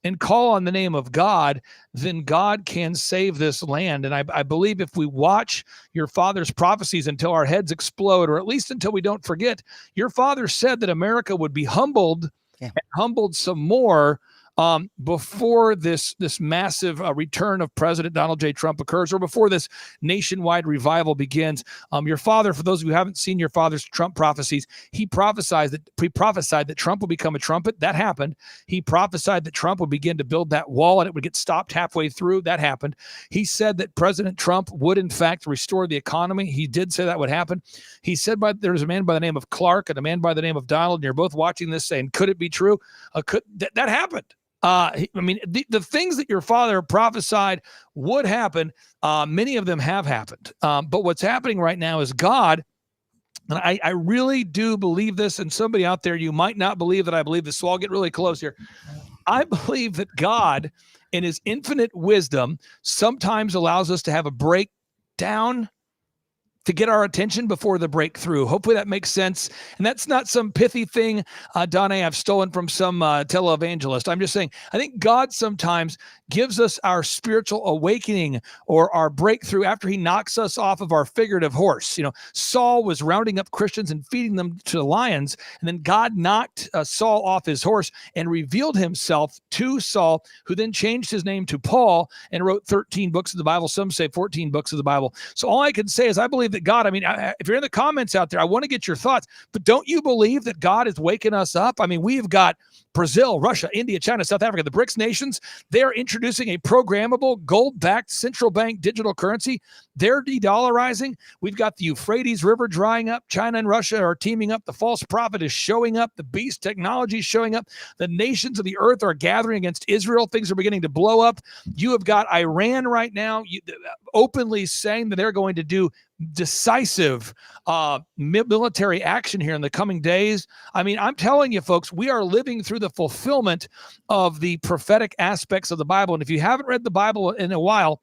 D: and call on the name of God, then God can save this land. And I believe if we watch your father's prophecies until our heads explode, or at least until we don't forget, your father said that America would be humbled and humbled some more before this massive return of President Donald J. Trump occurs, or before this nationwide revival begins. Your father, for those of you who haven't seen your father's Trump prophecies, he prophesied that Trump would become a trumpet. That happened. He prophesied that Trump would begin to build that wall and it would get stopped halfway through. That happened. He said that President Trump would, in fact, restore the economy. He did say that would happen. He said there's a man by the name of Clark and a man by the name of Donald, and you're both watching this saying, could it be true? That happened. I mean, the things that your father prophesied would happen, many of them have happened. But what's happening right now is God, and I really do believe this, and somebody out there, you might not believe that I believe this, so I'll get really close here. I believe that God, in his infinite wisdom, sometimes allows us to have a breakdown to get our attention before the breakthrough. Hopefully that makes sense. And that's not some pithy thing, Donnie, I've stolen from some televangelist. I'm just saying, I think God sometimes gives us our spiritual awakening or our breakthrough after he knocks us off of our figurative horse. You know, Saul was rounding up Christians and feeding them to the lions, and then God knocked Saul off his horse and revealed himself to Saul, who then changed his name to Paul and wrote 13 books of the Bible. Some say 14 books of the Bible. So all I can say is I believe that God, if you're in the comments out there, I want to get your thoughts, but don't you believe that God is waking us up? I mean, we've got Brazil, Russia, India, China, South Africa, the BRICS nations. They're introducing a programmable gold-backed central bank digital currency. They're de-dollarizing. We've got the Euphrates River drying up. China and Russia are teaming up. The false prophet is showing up. The beast technology is showing up. The nations of the earth are gathering against Israel. Things are beginning to blow up. You have got Iran right now openly saying that they're going to do decisive military action here in the coming days. I mean, I'm telling you, folks, we are living through the fulfillment of the prophetic aspects of the Bible. And if you haven't read the Bible in a while,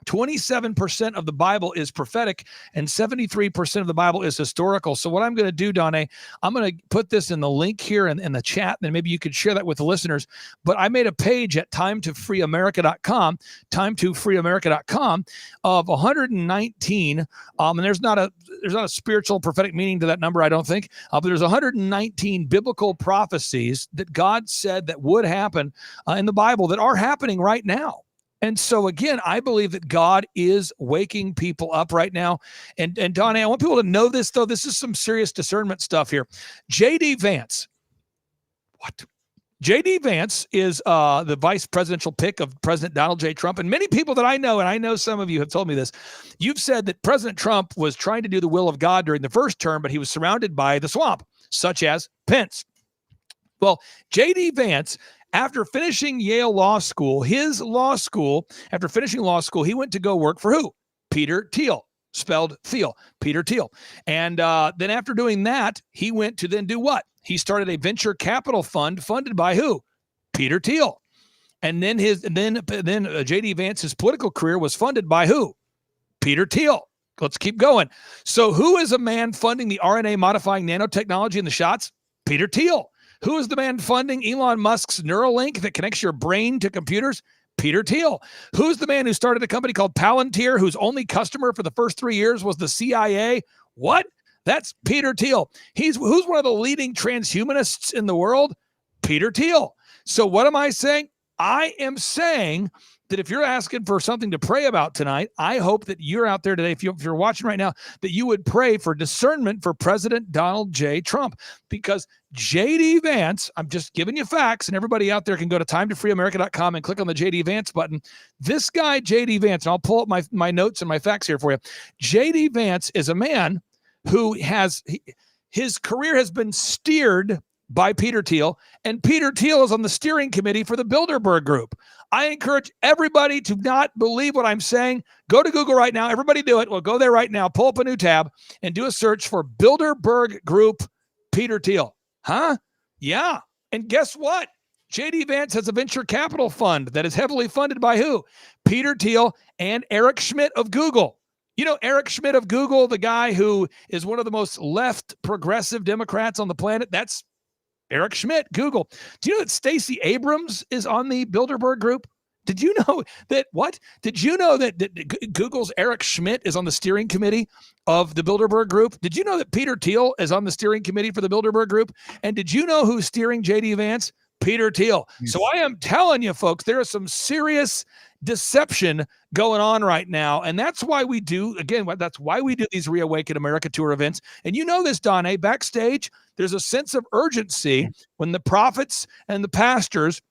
D: 27% of the Bible is prophetic and 73% of the Bible is historical. So what I'm going to do, Donnie, I'm going to put this in the link here in the chat, and maybe you could share that with the listeners. But I made a page at timetofreeamerica.com, timetofreeamerica.com of 119. And there's not a spiritual prophetic meaning to that number, I don't think. But there's 119 biblical prophecies that God said that would happen in the Bible that are happening right now. And so, again, I believe that God is waking people up right now. And Donnie, I want people to know this, though. This is some serious discernment stuff here. J.D. Vance. What? J.D. Vance is the vice presidential pick of President Donald J. Trump. And many people that I know, and I know some of you have told me this, you've said that President Trump was trying to do the will of God during the first term, but he was surrounded by the swamp, such as Pence. Well, J.D. Vance, after finishing Yale Law School, he went to go work for who? Peter Thiel, spelled Thiel, Peter Thiel. And then after doing that, he went to then do what? He started a venture capital fund funded by who? Peter Thiel. And then J.D. Vance's political career was funded by who? Peter Thiel. Let's keep going. So who is a man funding the RNA modifying nanotechnology in the shots? Peter Thiel. Who is the man funding Elon Musk's Neuralink that connects your brain to computers? Peter Thiel. Who's the man who started a company called Palantir, whose only customer for the first 3 years was the CIA? What? That's Peter Thiel. Who's one of the leading transhumanists in the world? Peter Thiel. So what am I saying? I am saying that if you're asking for something to pray about tonight, I hope that you're out there today, if you're watching right now, that you would pray for discernment for President Donald J. Trump, because J.D. Vance, I'm just giving you facts, and everybody out there can go to timetofreeamerica.com and click on the J.D. Vance button. This guy, J.D. Vance, and I'll pull up my notes and my facts here for you. J.D. Vance is a man who his career has been steered by Peter Thiel, and Peter Thiel is on the steering committee for the Bilderberg Group. I encourage everybody to not believe what I'm saying. Go to Google right now. Everybody do it. Well, go there right now, pull up a new tab, and do a search for Bilderberg Group Peter Thiel. Huh? Yeah. And guess what? J.D. Vance has a venture capital fund that is heavily funded by who? Peter Thiel and Eric Schmidt of Google. You know, Eric Schmidt of Google, the guy who is one of the most left progressive Democrats on the planet, that's Eric Schmidt, Google. Do you know that Stacey Abrams is on the Bilderberg Group? Did you know that what? Did you know that Google's Eric Schmidt is on the steering committee of the Bilderberg Group? Did you know that Peter Thiel is on the steering committee for the Bilderberg Group? And did you know who's steering J.D. Vance? Peter Thiel. Yes. So I am telling you, folks, there is some serious deception going on right now. And that's why we do, again, that's why we do these Reawaken America Tour events. And you know this, Donnie, backstage, there's a sense of urgency when the prophets and the pastors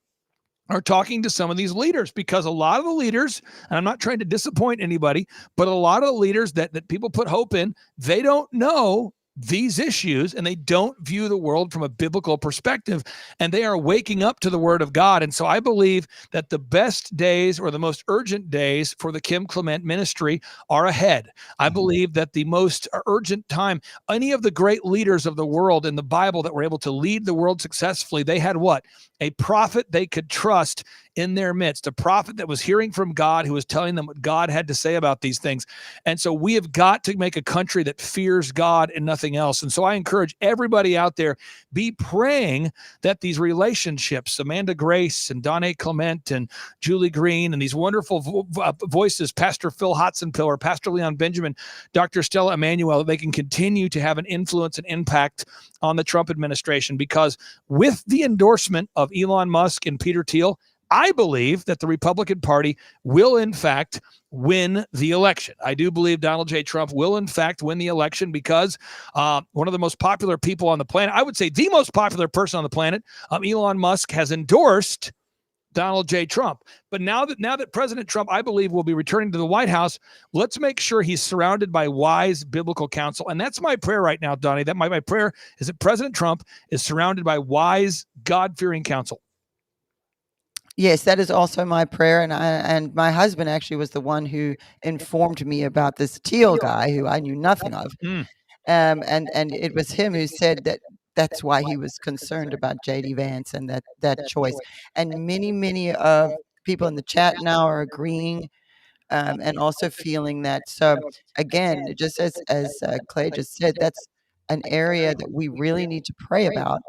D: are talking to some of these leaders, because a lot of the leaders, and I'm not trying to disappoint anybody, but a lot of the leaders that people put hope in, they don't know these issues, and they don't view the world from a biblical perspective, and they are waking up to the word of God. And so I believe that the best days, or the most urgent days, for the Kim Clement ministry are ahead. I believe that the most urgent time, any of the great leaders of the world in the Bible that were able to lead the world successfully, they had what? A prophet they could trust in their midst, a prophet that was hearing from God, who was telling them what God had to say about these things. And so we have got to make a country that fears God and nothing else. And so I encourage everybody out there, be praying that these relationships, Amanda Grace and Donna Clement and Julie Green, and these wonderful voices, Pastor Phil Hotzenpiller, Pastor Leon Benjamin, Dr. Stella Emanuel, they can continue to have an influence and impact on the Trump administration. Because with the endorsement of Elon Musk and Peter Thiel, I believe that the Republican Party will, in fact, win the election. I do believe Donald J. Trump will, in fact, win the election, because one of the most popular people on the planet, I would say the most popular person on the planet, Elon Musk, has endorsed Donald J. Trump. But now that President Trump, I believe, will be returning to the White House, let's make sure he's surrounded by wise biblical counsel. And that's my prayer right now, Donnie. That my prayer is that President Trump is surrounded by wise, God-fearing counsel.
C: Yes, that is also my prayer, and my husband actually was the one who informed me about this Thiel guy, who I knew nothing of, and it was him who said that's why he was concerned about J.D. Vance and that choice. And many of people in the chat now are agreeing, and also feeling that. So again, just as Clay just said, that's an area that we really need to pray about.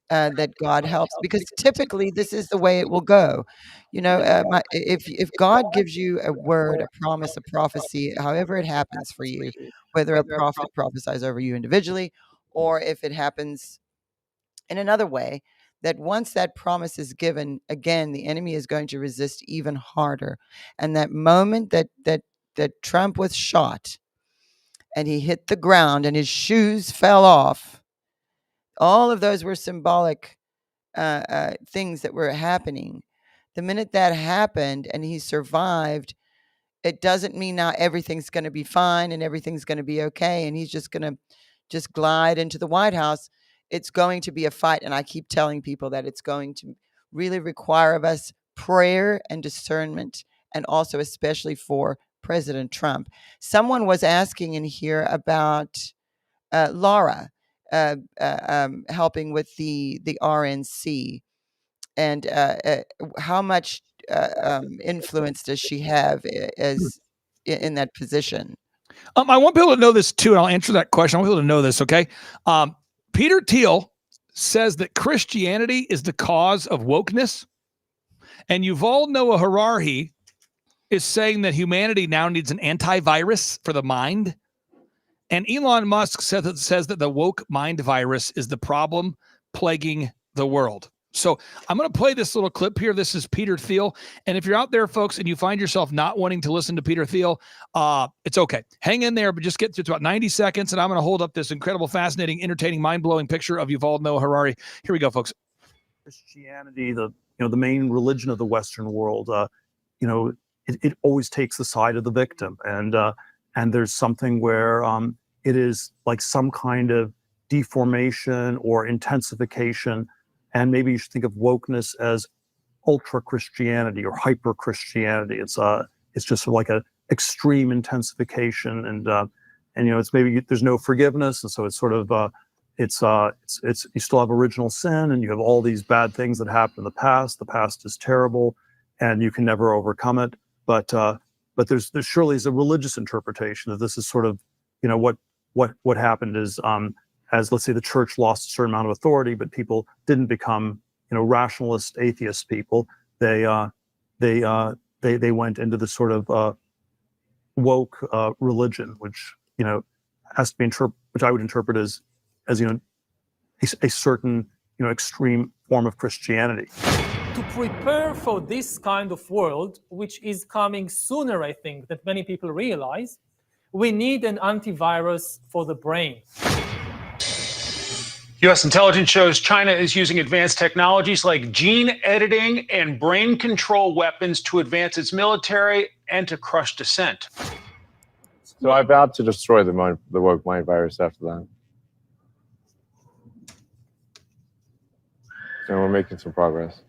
C: That God helps, because typically this is the way it will go. You know, if God gives you a word, a promise, a prophecy, however it happens for you, whether a prophet prophesies over you individually, or if it happens in another way, that once that promise is given, again, the enemy is going to resist even harder. And that moment that Trump was shot and he hit the ground and his shoes fell off, all of those were symbolic things that were happening. The minute that happened and he survived, it doesn't mean now everything's going to be fine and everything's going to be okay and he's just going to just glide into the White House. It's going to be a fight. And I keep telling people that it's going to really require of us prayer and discernment, and also especially for President Trump. Someone was asking in here about Laura. Helping with the RNC, and how much influence does she have as in that position?
D: I want people to know this too, and I'll answer that question. I want people to know this, okay? Peter Thiel says that Christianity is the cause of wokeness, and Yuval Noah Harari is saying that humanity now needs an antivirus for the mind. And Elon Musk says that the woke mind virus is the problem plaguing the world. So I'm going to play this little clip here. This is Peter Thiel. And if you're out there, folks, and you find yourself not wanting to listen to Peter Thiel, it's okay. Hang in there, but just get to about 90 seconds. And I'm going to hold up this incredible, fascinating, entertaining, mind-blowing picture of Yuval Noah Harari. Here we go, folks.
F: Christianity, the main religion of the Western world, it always takes the side of the victim, and there's something where it is like some kind of deformation or intensification, and maybe you should think of wokeness as ultra Christianity or hyper Christianity. It's just sort of like a extreme intensification, and it's maybe there's no forgiveness, and so it's sort of it's you still have original sin, and you have all these bad things that happened in the past. The past is terrible, and you can never overcome it. But there surely is a religious interpretation that this is sort of, what happened is, as let's say the church lost a certain amount of authority, but people didn't become, rationalist atheist people. They went into this sort of woke religion, which has to be which I would interpret as a certain extreme form of Christianity.
G: To prepare for this kind of world, which is coming sooner, I think, that many people realize, we need an antivirus for the brain.
H: U.S. intelligence shows China is using advanced technologies like gene editing and brain control weapons to advance its military and to crush dissent.
I: So I vowed to destroy the woke mind virus after that. And we're making some progress.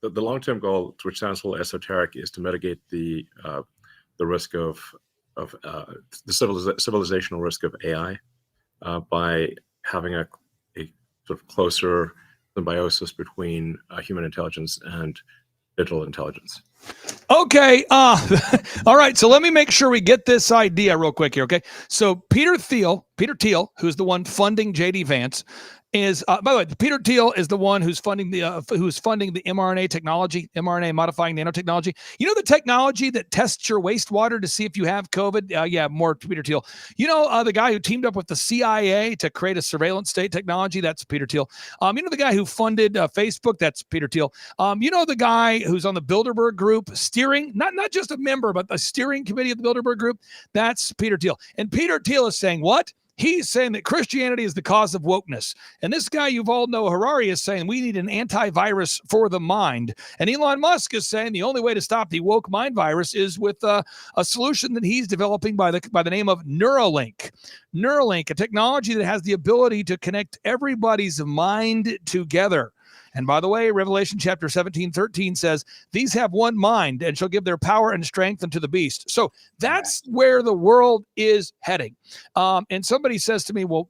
J: The long-term goal, which sounds a little esoteric, is to mitigate the risk of the civilizational risk of AI by having a sort of closer symbiosis between human intelligence and digital intelligence.
D: Okay. All right. So let me make sure we get this idea real quick here. Okay. So Peter Thiel, who's the one funding JD Vance, is by the way, Peter Thiel is the one who's funding the mRNA technology, mRNA modifying nanotechnology. The technology that tests your wastewater to see if you have COVID. More Peter Thiel. The guy who teamed up with the CIA to create a surveillance state technology. That's Peter Thiel. The guy who funded Facebook. That's Peter Thiel. The guy who's on the Bilderberg Group steering, not just a member, but the steering committee of the Bilderberg Group. That's Peter Thiel. And Peter Thiel is saying what? He's saying that Christianity is the cause of wokeness. And this guy, Yuval Noah Harari, is saying we need an antivirus for the mind. And Elon Musk is saying the only way to stop the woke mind virus is with a solution that he's developing by the name of Neuralink. Neuralink, a technology that has the ability to connect everybody's mind together. And by the way, Revelation chapter 17:13 says, these have one mind and shall give their power and strength unto the beast. So that's where the world is heading. And somebody says to me, well,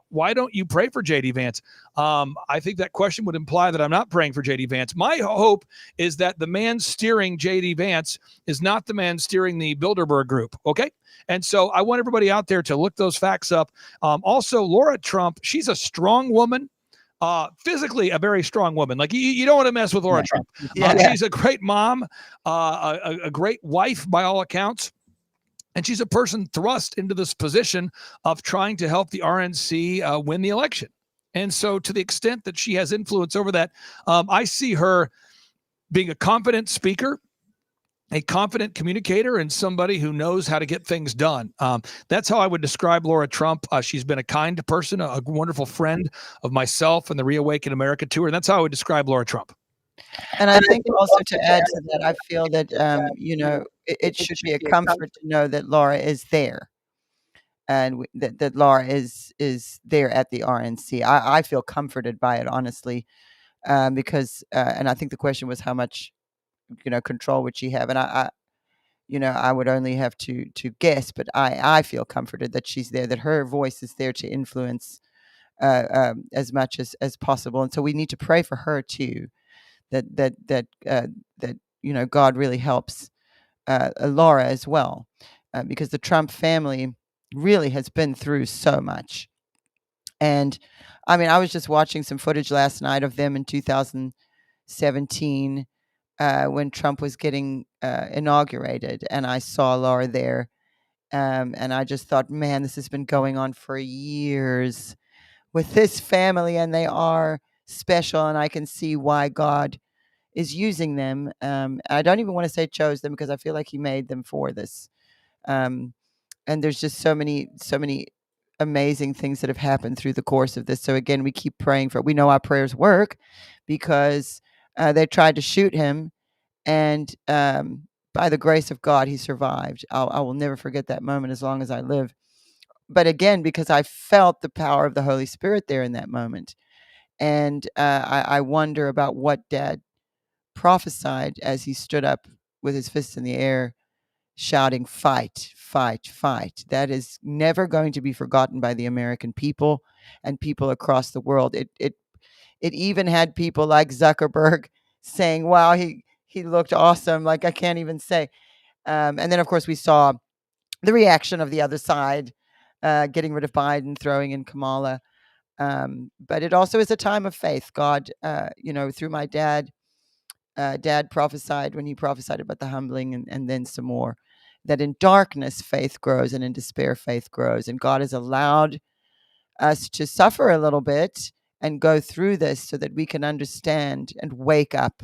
D: why don't you pray for JD Vance? I think that question would imply that I'm not praying for JD Vance. My hope is that the man steering JD Vance is not the man steering the Bilderberg Group. Okay. And so I want everybody out there to look those facts up. Also, Laura Trump, she's a strong woman. Physically a very strong woman. Like you don't want to mess with Laura Trump. She's a great mom, a great wife by all accounts. And she's a person thrust into this position of trying to help the RNC win the election. And so to the extent that she has influence over that, I see her being a confident speaker, a confident communicator, and somebody who knows how to get things done. That's how I would describe Laura Trump. She's been a kind person, a wonderful friend of myself and the Reawaken America tour. And that's how I would describe Laura Trump.
C: And I think also to add to that, I feel that, it should be a comfort to know that Laura is there. And that Laura is there at the RNC. I feel comforted by it, honestly, because, and I think the question was how much control would she have? And I would only have to guess, but I feel comforted that she's there, that her voice is there to influence as much as possible. And so we need to pray for her too, that God really helps Laura as well, because the Trump family really has been through so much. And I mean, I was just watching some footage last night of them in 2017. When Trump was getting inaugurated, and I saw Laura there, And I just thought, man, this has been going on for years with this family, and they are special, and I can see why God is using them. I don't even want to say chose them, because I feel like he made them for this. And there's just so many amazing things that have happened through the course of this. So again, we keep praying for it. We know our prayers work, because they tried to shoot him, and by the grace of God, he survived. I will never forget that moment as long as I live. But again, because I felt the power of the Holy Spirit there in that moment. And I wonder about what Dad prophesied as he stood up with his fists in the air, shouting, "Fight, fight, fight." That is never going to be forgotten by the American people and people across the world. It even had people like Zuckerberg saying, "Wow, he looked awesome." Like, I can't even say. And then, of course, we saw the reaction of the other side, getting rid of Biden, throwing in Kamala. But it also is a time of faith. God, through my dad, Dad prophesied when he prophesied about the humbling, and then some more, that in darkness faith grows, and in despair faith grows. And God has allowed us to suffer a little bit and go through this so that we can understand and wake up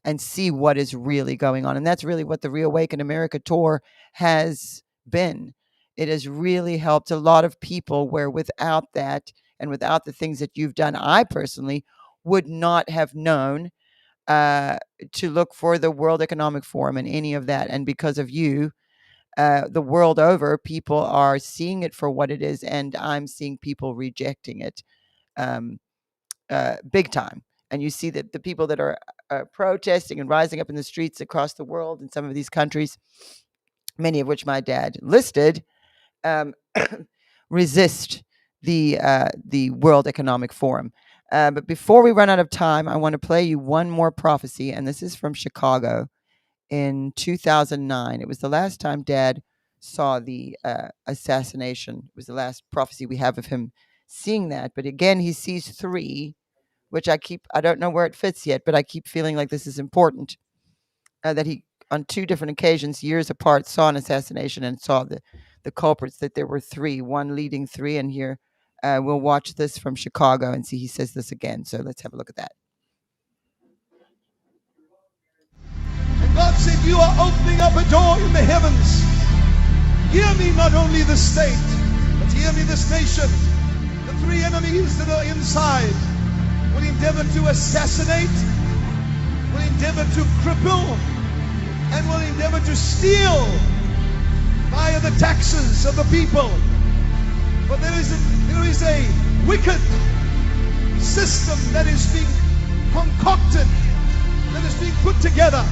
C: and see what is really going on. And that's really what the Reawaken America tour has been. It has really helped a lot of people, where without that, and without the things that you've done, I personally would not have known to look for the World Economic Forum and any of that. And because of you, the world over, people are seeing it for what it is, and I'm seeing people rejecting it big time. And you see that the people that are protesting and rising up in the streets across the world in some of these countries, many of which my dad listed, resist the World Economic Forum. But before we run out of time, I want to play you one more prophecy, and this is from Chicago in 2009. It was the last time Dad saw the assassination. It was the last prophecy we have of him seeing that. But again, he sees 3, which I don't know where it fits yet, but I keep feeling like this is important, that he, on 2 different occasions, years apart, saw an assassination and saw the culprits, that there were 3, one leading 3. And here, we'll watch this from Chicago and see he says this again. So let's have a look at that.
E: And God said, you are opening up a door in the heavens. Hear me, not only the state, but hear me, this nation. The 3 enemies that are inside will endeavor to assassinate, will endeavor to cripple, and will endeavor to steal via the taxes of the people. But there is a wicked system that is being concocted, that is being put together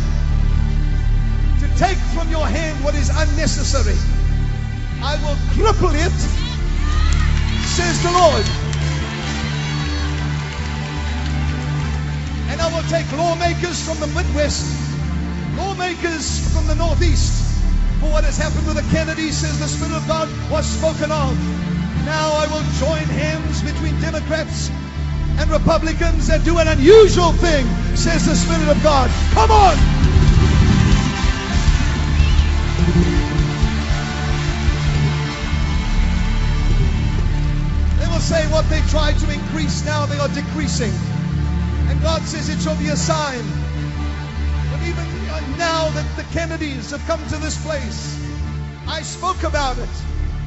E: to take from your hand what is unnecessary. I will cripple it, says the Lord. And I will take lawmakers from the Midwest, lawmakers from the Northeast, for what has happened with the Kennedys, says the Spirit of God, was spoken of. Now I will join hands between Democrats and Republicans and do an unusual thing, says the Spirit of God. Come on! They will say what they tried to increase, now they are decreasing. And God says it shall be a sign. But even now that the Kennedys have come to this place, I spoke about it,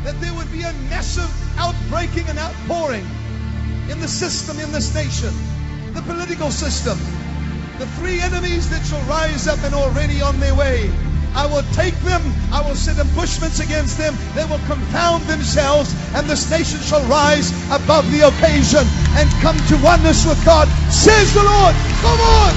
E: that there would be a massive outbreaking and outpouring in the system, in this nation, the political system. The 3 enemies that shall rise up and already on their way, I will take them, I will set ambushments against them, they will confound themselves, and this nation shall rise above the occasion and come to oneness with God, says the Lord. Come on!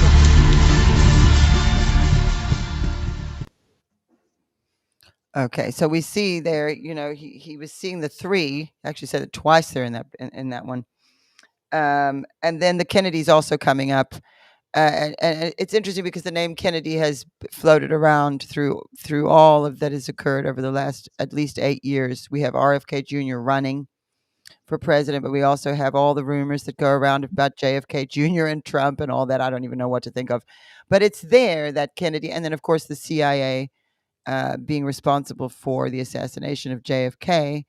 C: Okay, so we see there, he was seeing the 3. Actually said it twice there in that one. And then the Kennedys also coming up. And it's interesting because the name Kennedy has floated around through all of that has occurred over the last at least 8 years. We have RFK Jr. running for president, but we also have all the rumors that go around about JFK Jr. and Trump and all that. I don't even know what to think of. But it's there, that Kennedy, and then, of course, the CIA being responsible for the assassination of JFK,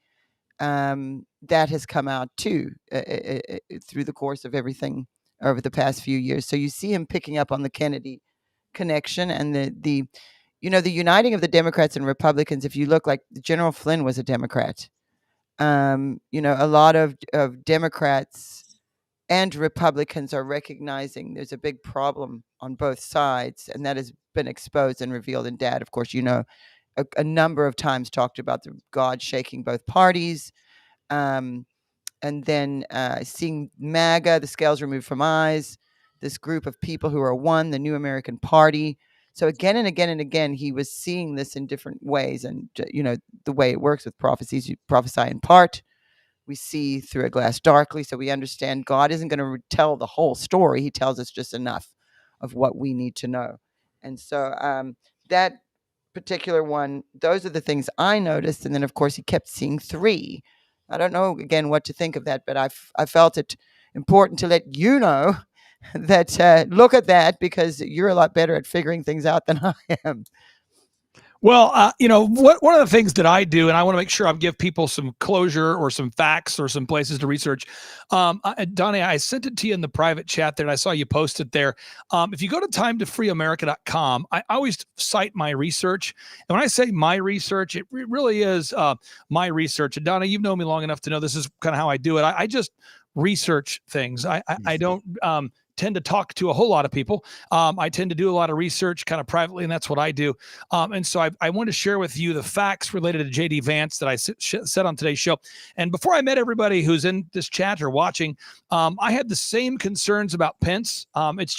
C: that has come out too through the course of everything over the past few years. So you see him picking up on the Kennedy connection and the uniting of the Democrats and Republicans. If you look, like General Flynn was a Democrat. A lot of Democrats and Republicans are recognizing there's a big problem on both sides, and that has been exposed and revealed. And Dad, of course, a number of times talked about the God shaking both parties. And then seeing MAGA, the scales removed from eyes, this group of people who are one, the New American Party. So again and again and again, he was seeing this in different ways. And, the way it works with prophecies, you prophesy in part. We see through a glass darkly. So we understand God isn't going to tell the whole story. He tells us just enough of what we need to know. And so that particular one, those are the things I noticed. And then, of course, he kept seeing 3. I don't know, again, what to think of that, but I felt it important to let you know that look at that, because you're a lot better at figuring things out than I am.
D: Well, one of the things that I do, and I want to make sure I give people some closure or some facts or some places to research. Donnie, I sent it to you in the private chat there, and I saw you post it there. If you go to timetofreeamerica.com, I always cite my research. And when I say my research, it really is my research. And Donnie, you've known me long enough to know this is kind of how I do it. I just research things. I don't tend to talk to a whole lot of people. I tend to do a lot of research kind of privately, and that's what I do. And so I want to share with you the facts related to J.D. Vance that I said on today's show. And before I met everybody who's in this chat or watching, I had the same concerns about Pence. It's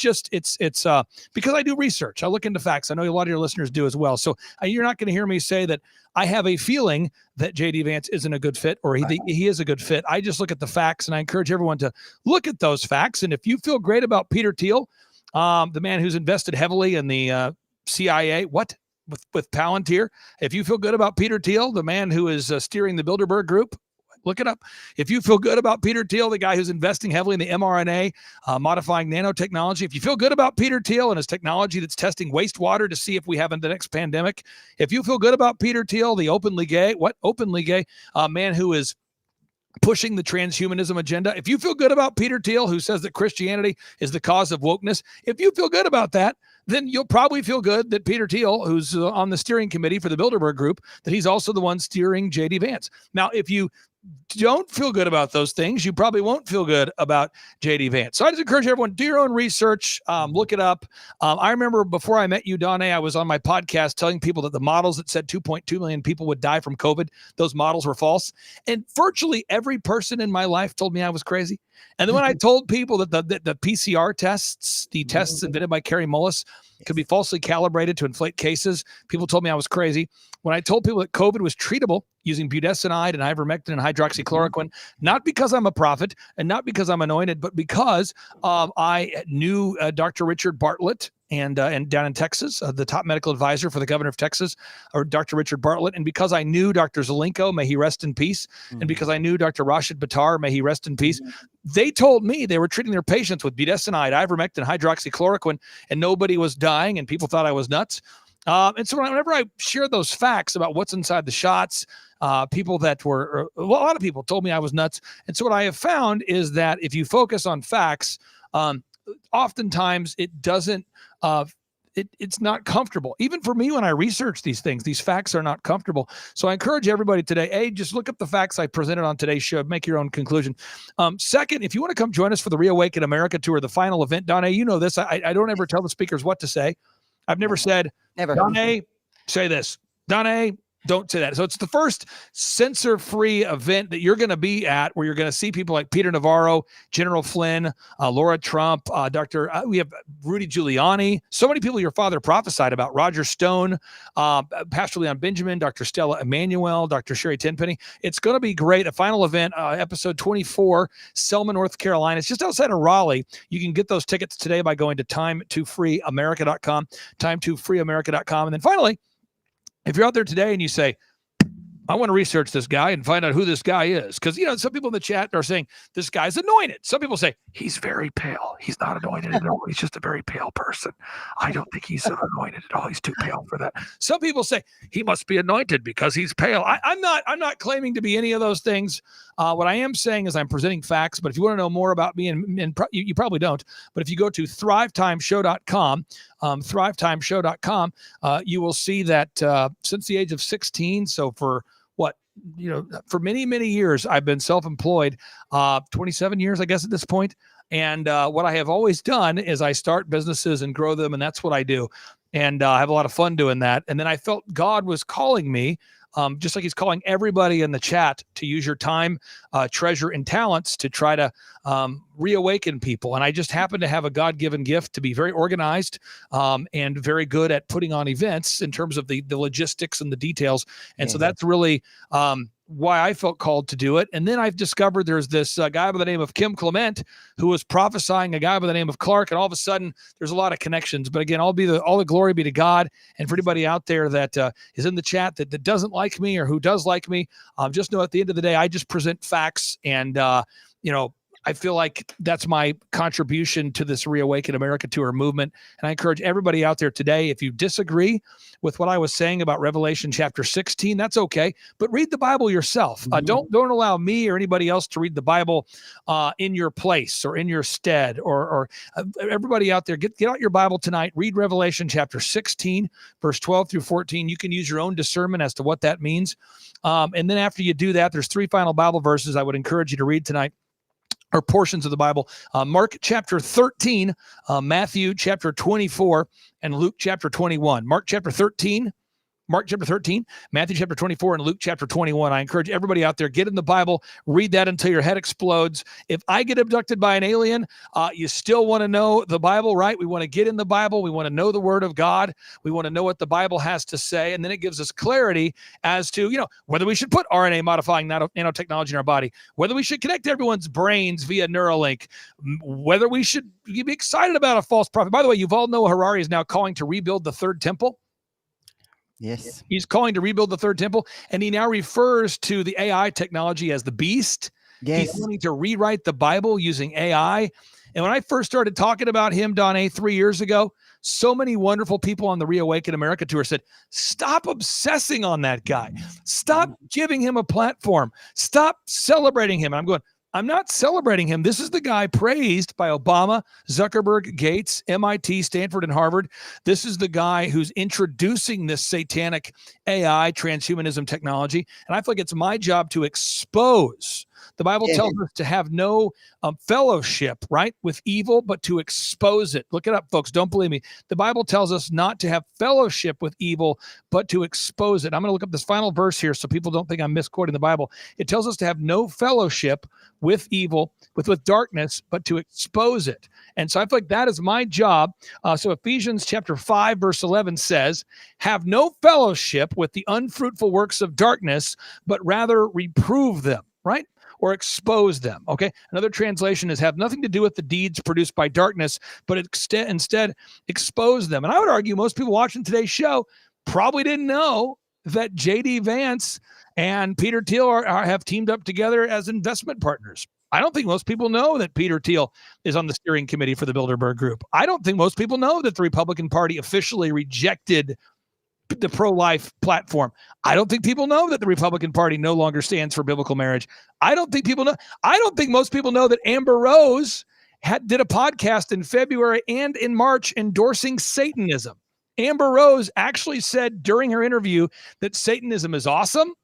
D: because I do research. I look into facts. I know a lot of your listeners do as well. So you're not going to hear me say that I have a feeling that J.D. Vance isn't a good fit, or he is a good fit. I just look at the facts, and I encourage everyone to look at those facts. And if you feel great about Peter Thiel, the man who's invested heavily in the CIA, with Palantir, if you feel good about Peter Thiel, the man who is steering the Bilderberg Group, look it up. If you feel good about Peter Thiel, the guy who's investing heavily in the mRNA, modifying nanotechnology, if you feel good about Peter Thiel and his technology that's testing wastewater to see if we have the next pandemic, if you feel good about Peter Thiel, the openly gay man who is pushing the transhumanism agenda, if you feel good about Peter Thiel, who says that Christianity is the cause of wokeness, if you feel good about that, then you'll probably feel good that Peter Thiel, who's on the steering committee for the Bilderberg Group, that he's also the one steering J.D. Vance. Now, if you don't feel good about those things, you probably won't feel good about J.D. Vance. So I just encourage everyone, do your own research, look it up. I remember before I met you, Donnie, I was on my podcast telling people that the models that said 2.2 million people would die from COVID, those models were false. And virtually every person in my life told me I was crazy. And then when I told people that the PCR tests, the tests invented by Kary Mullis, could be falsely calibrated to inflate cases, people told me I was crazy. When I told people that COVID was treatable using budesonide and ivermectin and hydroxychloroquine, not because I'm a prophet and not because I'm anointed, but because I knew Dr. Richard Bartlett, and down in Texas, the top medical advisor for the governor of Texas, or Dr. Richard Bartlett, and because I knew Dr. Zelenko, may he rest in peace, and because I knew Dr. Rashid Buttar, may he rest in peace, they told me they were treating their patients with budesonide, ivermectin, hydroxychloroquine, and nobody was dying, and people thought I was nuts. And so whenever I shared those facts about what's inside the shots, people that were, a lot of people told me I was nuts. And so what I have found is that if you focus on facts, oftentimes it doesn't, it's not comfortable. Even for me, when I research these things, these facts are not comfortable. So I encourage everybody today, just look up the facts I presented on today's show, make your own conclusion. Second, if you want to come join us for the Reawaken America Tour, the final event, Donnie, you know this, I don't ever tell the speakers what to say. I've never said, Donnie, say this. Donnie, don't say that. So it's the first censor-free event that you're going to be at, where you're going to see people like Peter Navarro, General Flynn, Laura Trump, we have Rudy Giuliani, so many people your father prophesied about, Roger Stone, Pastor Leon Benjamin, Dr. Stella Emanuel, Dr. Sherry Tenpenny. It's going to be great. A final event, episode 24, Selma, North Carolina. It's just outside of Raleigh. You can get those tickets today by going to timetofreeamerica.com, timetofreeamerica.com. And then finally, if you're out there today and you say, I want to research this guy and find out who this guy is. Because, some people in the chat are saying this guy's anointed. Some people say he's very pale. He's not anointed at all. He's just a very pale person. I don't think he's anointed at all. He's too pale for that. Some people say he must be anointed because he's pale. I'm not claiming to be any of those things. What I am saying is I'm presenting facts. But if you want to know more about me, and you probably don't, but if you go to thrivetimeshow.com, thrivetimeshow.com, you will see that since the age of 16, so for for many, many years, I've been self-employed, 27 years, I guess, at this point. And what I have always done is I start businesses and grow them, and that's what I do. And I have a lot of fun doing that. And then I felt God was calling me, just like he's calling everybody in the chat, to use your time, treasure, and talents to try to reawaken people. And I just happen to have a God-given gift to be very organized and very good at putting on events in terms of the logistics and the details. And so that's really why I felt called to do it. And then I've discovered there's this guy by the name of Kim Clement who was prophesying a guy by the name of Clark. And all of a sudden there's a lot of connections. But again, all the glory be to God. And for anybody out there that is in the chat that doesn't like me or who does like me, just know at the end of the day, I just present facts. And, I feel like that's my contribution to this Reawaken America Tour movement. And I encourage everybody out there today, if you disagree with what I was saying about Revelation chapter 16, that's okay. But read the Bible yourself. Don't allow me or anybody else to read the Bible in your place or in your stead. Or everybody out there, get out your Bible tonight. Read Revelation chapter 16, verse 12 through 14. You can use your own discernment as to what that means. And then after you do that, there's 3 final Bible verses I would encourage you to read tonight, or portions of the Bible. Mark chapter 13, Matthew chapter 24, and Luke chapter 21. Mark chapter 13, Matthew chapter 24, and Luke chapter 21. I encourage everybody out there, get in the Bible, read that until your head explodes. If I get abducted by an alien, you still want to know the Bible, right? We want to get in the Bible. We want to know the Word of God. We want to know what the Bible has to say. And then it gives us clarity as to, whether we should put RNA modifying nanotechnology in our body, whether we should connect everyone's brains via Neuralink, whether we should be excited about a false prophet. By the way, Yuval Noah Harari is now calling to rebuild the third temple.
C: Yes.
D: He's calling to rebuild the third temple, and he now refers to the AI technology as the beast.
C: Yes.
D: He's wanting to rewrite the Bible using AI. And when I first started talking about him, Donna, 3 years ago, so many wonderful people on the Reawaken America Tour said, stop obsessing on that guy. Stop giving him a platform. Stop celebrating him. And I'm going, I'm not celebrating him. This is the guy praised by Obama, Zuckerberg, Gates, MIT, Stanford, and Harvard. This is the guy who's introducing this satanic AI transhumanism technology. And I feel like it's my job to expose. The Bible tells us to have no fellowship, right, with evil, but to expose it. Look it up, folks. Don't believe me. The Bible tells us not to have fellowship with evil, but to expose it. I'm going to look up this final verse here so people don't think I'm misquoting the Bible. It tells us to have no fellowship with evil, with darkness, but to expose it. And so I feel like that is my job. So Ephesians chapter 5, verse 11 says, have no fellowship with the unfruitful works of darkness, but rather reprove them, right? Or expose them, okay? Another translation is have nothing to do with the deeds produced by darkness, but instead expose them. And I would argue most people watching today's show probably didn't know that J.D. Vance and Peter Thiel have teamed up together as investment partners. I don't think most people know that Peter Thiel is on the steering committee for the Bilderberg Group. I don't think most people know that the Republican Party officially rejected the pro-life platform. I don't think people know that the Republican Party no longer stands for biblical marriage. I don't think most people know that Amber Rose did a podcast in February and in March endorsing Satanism. Amber Rose actually said during her interview that Satanism is awesome.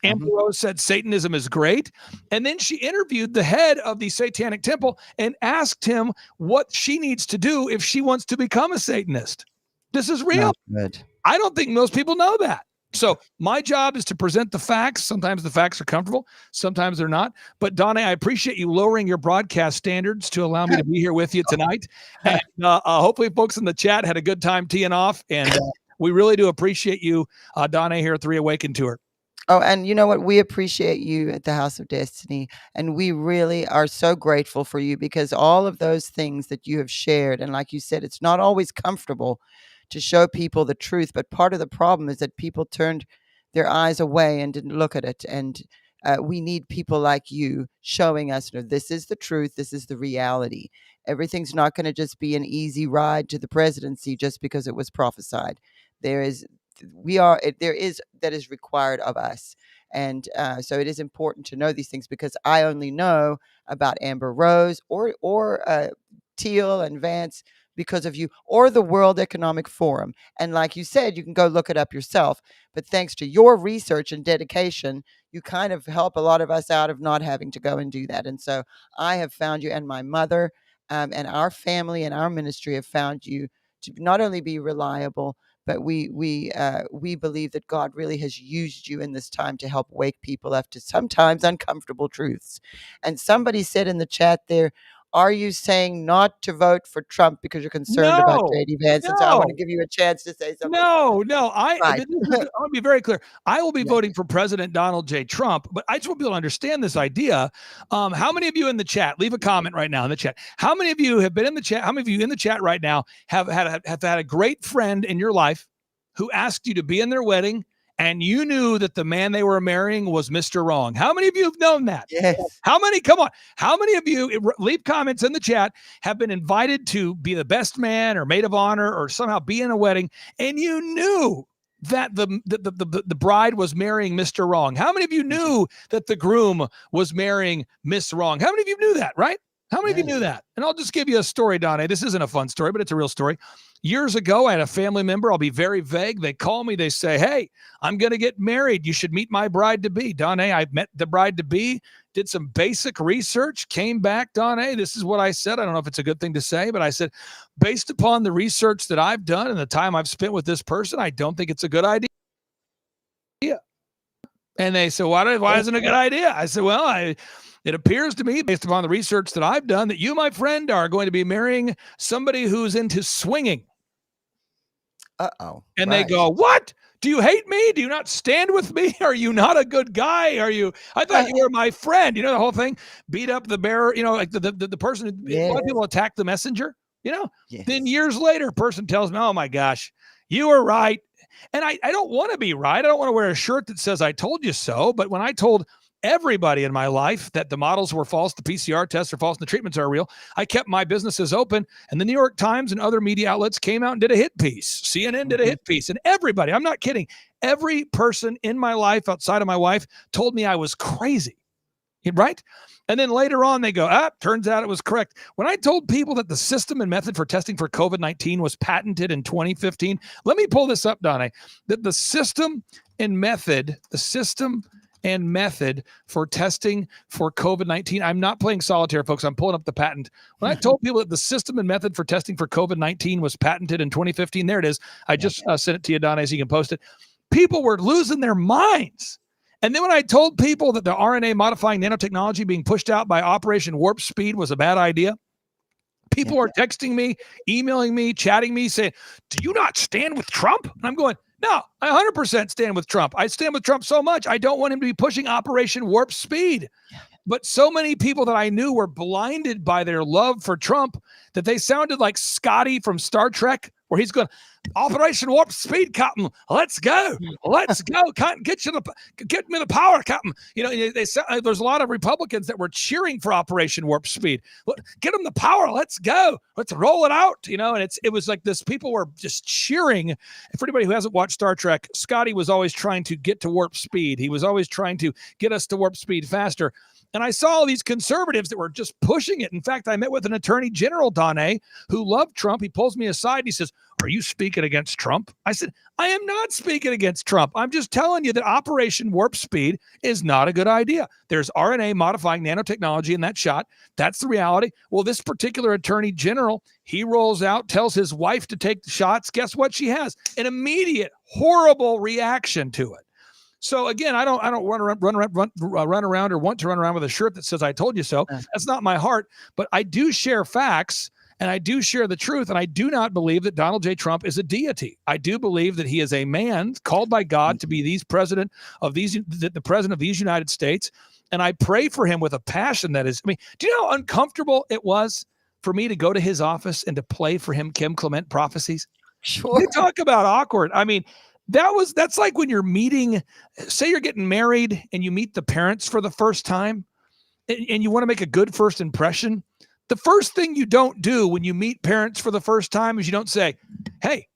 D: Amber Rose said Satanism is great. And then she interviewed the head of the Satanic Temple and asked him what she needs to do if she wants to become a Satanist. This is real.
C: Good.
D: I don't think most people know that. So my job is to present the facts. Sometimes the facts are comfortable. Sometimes they're not. But Donna, I appreciate you lowering your broadcast standards to allow me to be here with you tonight. And hopefully folks in the chat had a good time teeing off. And we really do appreciate you, Donna, here at the Reawaken Tour.
C: Oh, and you know what? We appreciate you at the House of Destiny. And we really are so grateful for you because all of those things that you have shared, and like you said, it's not always comfortable to show people the truth. But part of the problem is that people turned their eyes away and didn't look at it. And we need people like you showing us, this is the truth, this is the reality. Everything's not going to just be an easy ride to the presidency just because it was prophesied. There is that is required of us. And so it is important to know these things, because I only know about Amber Rose or Teal and Vance because of you, or the World Economic Forum. And like you said, you can go look it up yourself. But thanks to your research and dedication, you kind of help a lot of us out of not having to go and do that. And so I have found you, and my mother and our family and our ministry have found you to not only be reliable, but we believe that God really has used you in this time to help wake people up to sometimes uncomfortable truths. And somebody said in the chat there, are you saying not to vote for Trump because you're concerned about J.D. Vance? And so I want to give you a chance to say something.
D: No.
C: Right.
D: I'll be very clear. I will be voting for President Donald J. Trump, but I just want people to understand this idea. How many of you in the chat, leave a comment right now in the chat. How many of you have been in the chat? How many of you in the chat right now have had a great friend in your life who asked you to be in their wedding, and you knew that the man they were marrying was Mr. Wrong? How many of you have known that?
C: Yes.
D: How many? Come on. How many of you, leave comments in the chat, have been invited to be the best man or maid of honor or somehow be in a wedding, and you knew that the bride was marrying Mr. Wrong? How many of you knew that the groom was marrying Miss Wrong? How many of you knew that, right? How many of you knew that? And I'll just give you a story, Donnie. This isn't a fun story, but it's a real story. Years ago, I had a family member. I'll be very vague. They call me. They say, hey, I'm going to get married. You should meet my bride-to-be. Donnie, I met the bride-to-be, did some basic research, came back, Donnie, this is what I said. I don't know if it's a good thing to say, but I said, based upon the research that I've done and the time I've spent with this person, I don't think it's a good idea. And they said, why isn't it a good idea? I said, well, it appears to me, based upon the research that I've done, that you, my friend, are going to be marrying somebody who's into swinging.
C: Uh-oh.
D: And they go, what? Do you hate me? Do you not stand with me? Are you not a good guy? I thought you were my friend. The whole thing, beat up the bearer, like the person, a lot of people attack the messenger, Yes. Then years later, a person tells me, oh my gosh, you were right. And I don't want to be right. I don't want to wear a shirt that says I told you so. But when I told everybody in my life that the models were false, the PCR tests are false, and the treatments are real, I kept my businesses open, and the New York Times and other media outlets came out and did a hit piece. CNN did a hit piece, and everybody, I'm not kidding, every person in my life outside of my wife told me I was crazy, right? And then later on, they go, turns out it was correct. When I told people that the system and method for testing for COVID-19 was patented in 2015, let me pull this up, Donnie, that the system and method for testing for COVID-19. I'm not playing solitaire, folks. I'm pulling up the patent. When I told people that the system and method for testing for COVID-19 was patented in 2015, there it is. I just sent it to you, Donna, so you can post it. People were losing their minds. And then when I told people that the RNA modifying nanotechnology being pushed out by Operation Warp Speed was a bad idea, people are texting me, emailing me, chatting me, saying, do you not stand with Trump? And I'm going, no, I 100% stand with Trump. I stand with Trump so much, I don't want him to be pushing Operation Warp Speed. But so many people that I knew were blinded by their love for Trump that they sounded like Scotty from Star Trek, where he's going, Operation Warp Speed, Captain. Let's go. Let's go. Get me the power, Captain. There's a lot of Republicans that were cheering for Operation Warp Speed. Get them the power. Let's go. Let's roll it out. And it was like this. People were just cheering. And for anybody who hasn't watched Star Trek, Scotty was always trying to get to warp speed. He was always trying to get us to warp speed faster. And I saw all these conservatives that were just pushing it. In fact, I met with an attorney general, Donnie, who loved Trump. He pulls me aside and he says, are you speaking against Trump? I said, I am not speaking against Trump. I'm just telling you that Operation Warp Speed is not a good idea. There's RNA modifying nanotechnology in that shot. That's the reality. Well, this particular attorney general, he rolls out, tells his wife to take the shots. Guess what she has? An immediate, horrible reaction to it. So again, I don't run around or want to run around with a shirt that says I told you so. That's not my heart, but I do share facts and I do share the truth. And I do not believe that Donald J. Trump is a deity. I do believe that he is a man called by God to be the president of these United States. And I pray for him with a passion that is, do you know how uncomfortable it was for me to go to his office and to play for him Kim Clement prophecies?
C: Sure.
D: You talk about awkward. That's like when you're meeting, say you're getting married and you meet the parents for the first time and you want to make a good first impression. The first thing you don't do when you meet parents for the first time is you don't say, hey,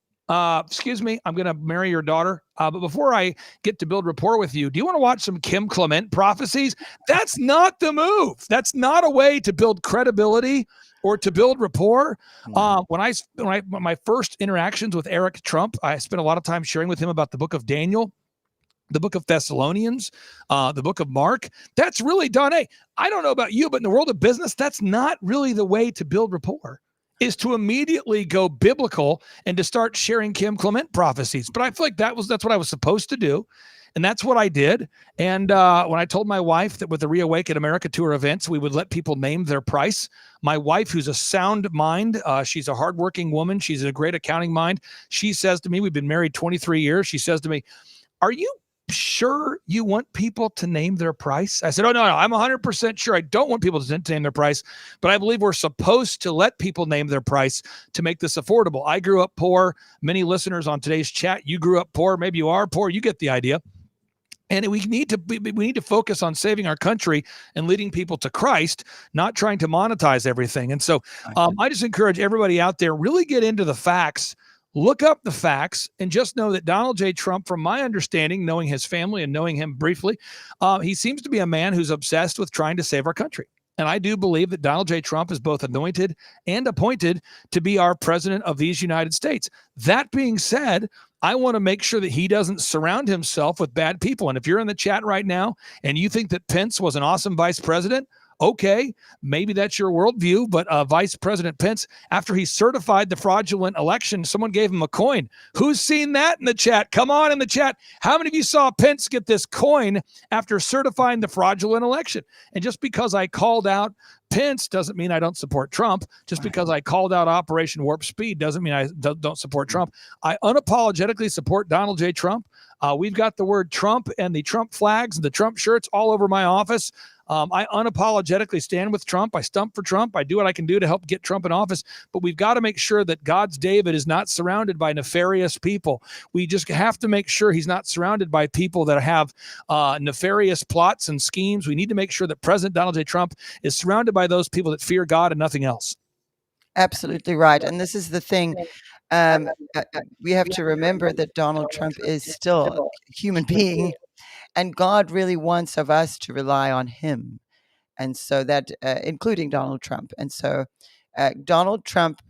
D: excuse me, I'm going to marry your daughter. But before I get to build rapport with you, do you want to watch some Kim Clement prophecies? That's not the move. That's not a way to build credibility or to build rapport. When my first interactions with Eric Trump, I spent a lot of time sharing with him about the book of Daniel, the book of Thessalonians, the book of Mark. That's really done. Hey, I don't know about you, but in the world of business, that's not really the way to build rapport, is to immediately go biblical and to start sharing Kim Clement prophecies. But I feel like that's what I was supposed to do. And that's what I did. And when I told my wife that with the Reawaken America Tour events, we would let people name their price. My wife, who's a sound mind, she's a hardworking woman. She's a great accounting mind. She says to me, we've been married 23 years. She says to me, are you sure you want people to name their price? I said, oh, no, I'm 100% sure I don't want people to name their price, but I believe we're supposed to let people name their price to make this affordable. I grew up poor. Many listeners on today's chat, you grew up poor. Maybe you are poor. You get the idea. And we need to focus on saving our country and leading people to Christ, not trying to monetize everything. And so I just encourage everybody out there, really get into the facts. Look up the facts and just know that Donald J. Trump, from my understanding, knowing his family and knowing him briefly, he seems to be a man who's obsessed with trying to save our country. And I do believe that Donald J. Trump is both anointed and appointed to be our president of these United States. That being said, I want to make sure that he doesn't surround himself with bad people. And if you're in the chat right now and you think that Pence was an awesome vice president, okay, maybe that's your worldview, but Vice President Pence, after he certified the fraudulent election, someone gave him a coin. Who's seen that in the chat? Come on in the chat. How many of you saw Pence get this coin after certifying the fraudulent election? And just because I called out Pence doesn't mean I don't support Trump. Just because I called out Operation Warp Speed doesn't mean I don't support Trump. I unapologetically support Donald J. Trump. We've got the word Trump and the Trump flags and the Trump shirts all over my office. I unapologetically stand with Trump. I stump for Trump. I do what I can do to help get Trump in office. But we've got to make sure that God's David is not surrounded by nefarious people. We just have to make sure he's not surrounded by people that have nefarious plots and schemes. We need to make sure that President Donald J. Trump is surrounded by those people that fear God and nothing else.
C: Absolutely right. And this is the thing. We have to remember that Donald Trump is still a human being, and God really wants of us to rely on him. And so that, including Donald Trump. And so Donald Trump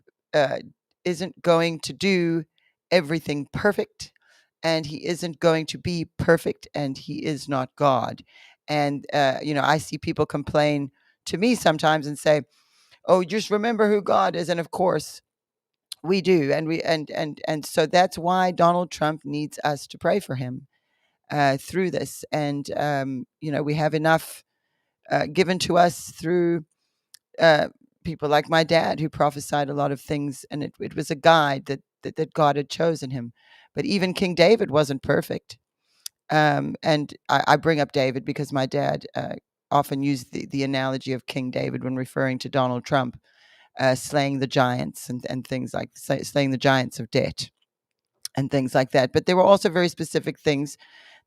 C: isn't going to do everything perfect, and he isn't going to be perfect, and he is not God. And, I see people complain to me sometimes and say, oh, just remember who God is. And of course we do. And so that's why Donald Trump needs us to pray for him through this. And, we have enough given to us through people like my dad, who prophesied a lot of things, and it was a guide that God had chosen him. But even King David wasn't perfect. And I bring up David because my dad often used the analogy of King David when referring to Donald Trump, slaying the giants and things like slaying the giants of debt and things like that. But there were also very specific things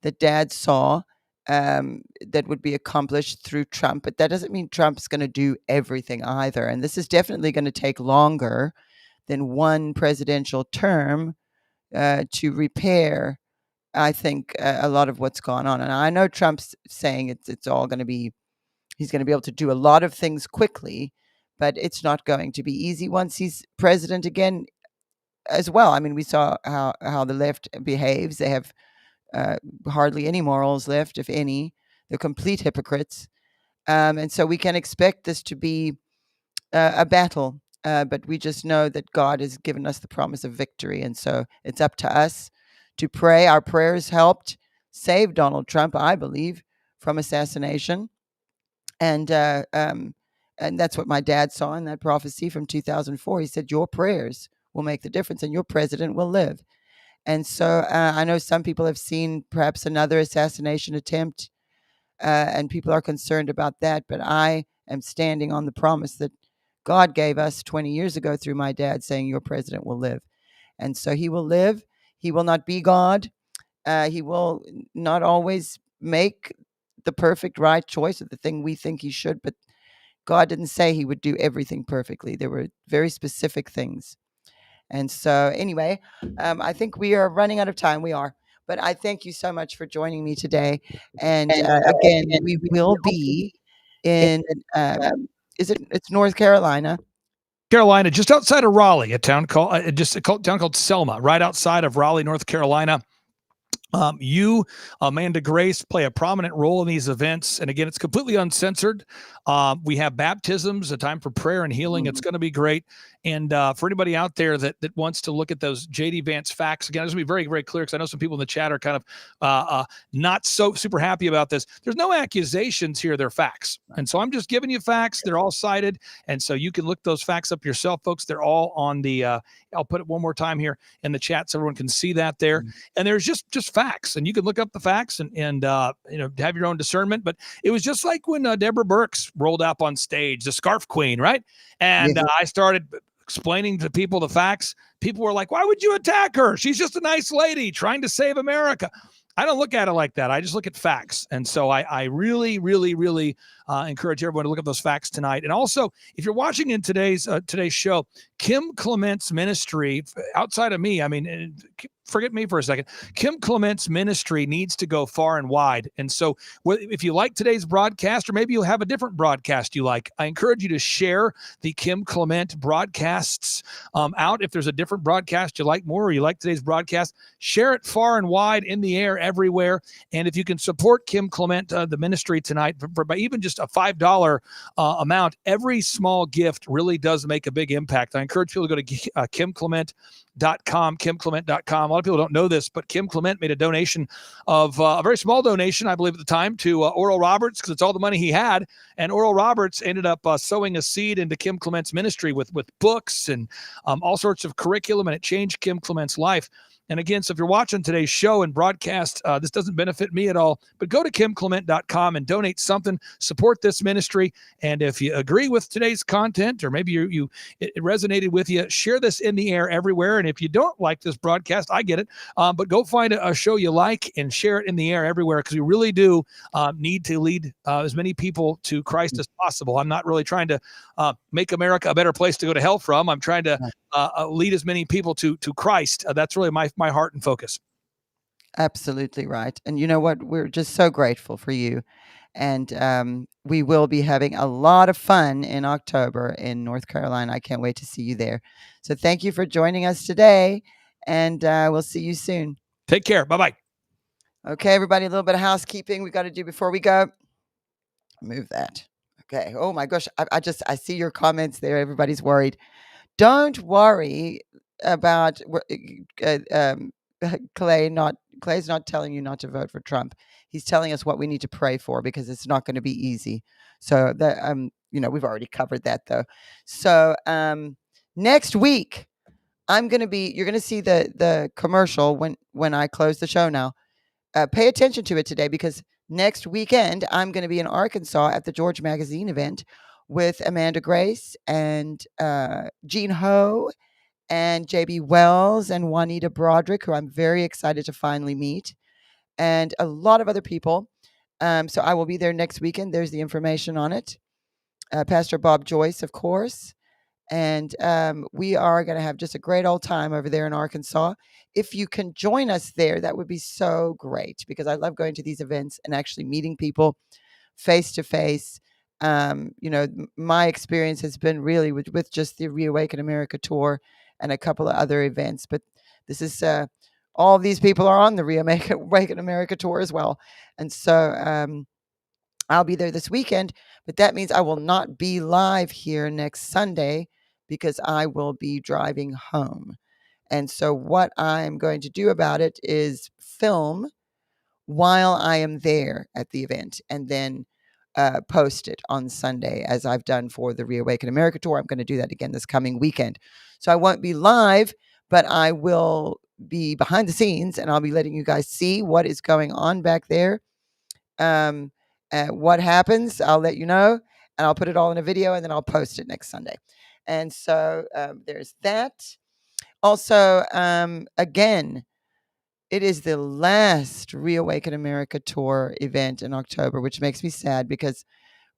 C: that Dad saw that would be accomplished through Trump. But that doesn't mean Trump's going to do everything either. And this is definitely going to take longer than one presidential term to repair, I think, a lot of what's gone on. And I know Trump's saying it's all going to be, he's going to be able to do a lot of things quickly, but it's not going to be easy once he's president again as well. I mean, we saw how the left behaves. They have hardly any morals left, if any. They're complete hypocrites. And so we can expect this to be a battle, but we just know that God has given us the promise of victory. And so it's up to us to pray. Our prayers helped save Donald Trump, I believe, from assassination. And that's what my dad saw in that prophecy from 2004. He said, your prayers will make the difference and your president will live. And so I know some people have seen perhaps another assassination attempt, and people are concerned about that. But I am standing on the promise that God gave us 20 years ago through my dad, saying your president will live. And so he will live. He will not be God. He will not always make the perfect right choice of the thing we think he should, but God didn't say he would do everything perfectly. There were very specific things. And so, anyway, I think we are running out of time. We are. But I thank you so much for joining me today. And again, we will be in, it's North Carolina.
D: Carolina, just outside of Raleigh, a town called town called Selma, right outside of Raleigh, North Carolina. You, Amanda Grace, play a prominent role in these events. And again, it's completely uncensored. We have baptisms, a time for prayer and healing. It's going to be great. And for anybody out there that wants to look at those JD Vance facts, again, I'm just going to be very, very clear because I know some people in the chat are kind of not so super happy about this. There's no accusations here. They're facts. And so I'm just giving you facts. They're all cited. And so you can look those facts up yourself, folks. They're all on the, I'll put it one more time here in the chat so everyone can see that there. And there's just facts, and you can look up the facts and have your own discernment. But it was just like when Deborah Burks rolled up on stage, the Scarf Queen, right? And I started explaining to people the facts. People were like, why would you attack her? She's just a nice lady trying to save America. I don't look at it like that. I just look at facts. And so I really, really, really encourage everyone to look at those facts tonight. And also, if you're watching in today's show, Kim Clement's ministry, outside of me, I mean, forget me for a second. Kim Clement's ministry needs to go far and wide. And so if you like today's broadcast, or maybe you'll have a different broadcast you like, I encourage you to share the Kim Clement broadcasts out. If there's a different broadcast you like more, or you like today's broadcast, share it far and wide, in the air, everywhere. And if you can support Kim Clement, the ministry tonight, by even just a $5 amount, every small gift really does make a big impact. I encourage people to go to KimClement.com, KimClement.com. A lot of people don't know this, but Kim Clement made a donation of a very small donation, I believe at the time, to Oral Roberts, because it's all the money he had. And Oral Roberts ended up sowing a seed into Kim Clement's ministry with books and all sorts of curriculum, and it changed Kim Clement's life. And again, so if you're watching today's show and broadcast, this doesn't benefit me at all, but go to KimClement.com and donate something, support this ministry. And if you agree with today's content, or maybe it resonated with you, share this in the air everywhere. And if you don't like this broadcast, I get it, but go find a show you like and share it in the air everywhere, because we really do need to lead as many people to Christ as possible. I'm not really trying to make America a better place to go to hell from. I'm trying to lead as many people to Christ. That's really my heart and focus.
C: Absolutely right. And you know what? We're just so grateful for you. And we will be having a lot of fun in October in North Carolina. I can't wait to see you there. So thank you for joining us today, and we'll see you soon.
D: Take care. Bye-bye.
C: Okay, everybody, a little bit of housekeeping we got to do before we go. Move that. Okay. Oh my gosh. I see your comments there. Everybody's worried. Don't worry about Clay's not telling you not to vote for Trump. He's telling us what we need to pray for, because it's not going to be easy. So that we've already covered that though. So next week you're going to see the commercial when I close the show now. Pay attention to it today, because next weekend I'm going to be in Arkansas at the George Magazine event with Amanda Grace and Gene Ho and JB Wells and Juanita Broderick, who I'm very excited to finally meet, and a lot of other people. So I will be there next weekend. There's the information on it. Pastor Bob Joyce, of course. And we are going to have just a great old time over there in Arkansas. If you can join us there, that would be so great, because I love going to these events and actually meeting people face to face. My experience has been really with just the Reawaken America tour and a couple of other events. But this is all of these people are on the Reawaken America tour as well. And so I'll be there this weekend, but that means I will not be live here next Sunday, because I will be driving home. And so what I'm going to do about it is film while I am there at the event, and then post it on Sunday, as I've done for the Reawaken America tour. I'm going to do that again this coming weekend. So I won't be live, but I will be behind the scenes, and I'll be letting you guys see what is going on back there. What happens, I'll let you know, and I'll put it all in a video, and then I'll post it next Sunday. And so there's that. Also, again, it is the last Reawaken America tour event in October, which makes me sad because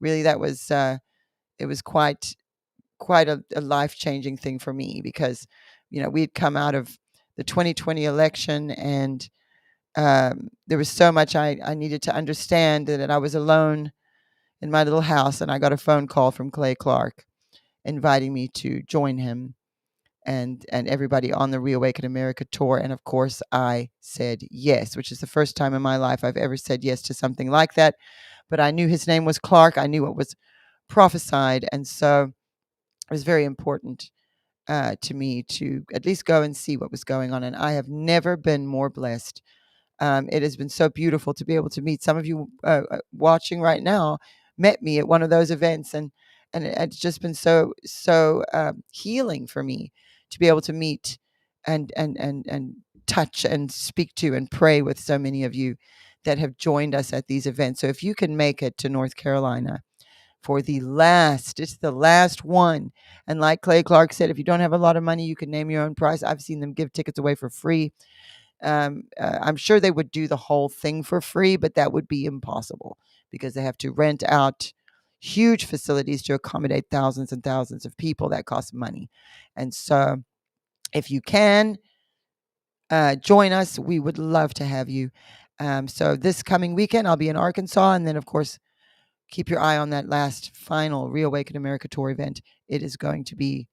C: really that was it was quite a life-changing thing for me because we'd come out of the 2020 election and there was so much I needed to understand that I was alone in my little house, and I got a phone call from Clay Clark inviting me to join him and everybody on the Reawaken America tour. And of course, I said yes, which is the first time in my life I've ever said yes to something like that. But I knew his name was Clark. I knew what was prophesied. And so it was very important to me to at least go and see what was going on. And I have never been more blessed. It has been so beautiful to be able to meet some of you watching right now. Met me at one of those events, and it's just been so healing for me to be able to meet and touch and speak to and pray with so many of you that have joined us at these events. So if you can make it to North Carolina for it's the last one. And like Clay Clark said, if you don't have a lot of money, you can name your own price. I've seen them give tickets away for free. I'm sure they would do the whole thing for free, but that would be impossible because they have to rent out huge facilities to accommodate thousands and thousands of people. That costs money. And so if you can join us, we would love to have you. So this coming weekend, I'll be in Arkansas. And then, of course, keep your eye on that last final Reawaken America tour event. It is going to be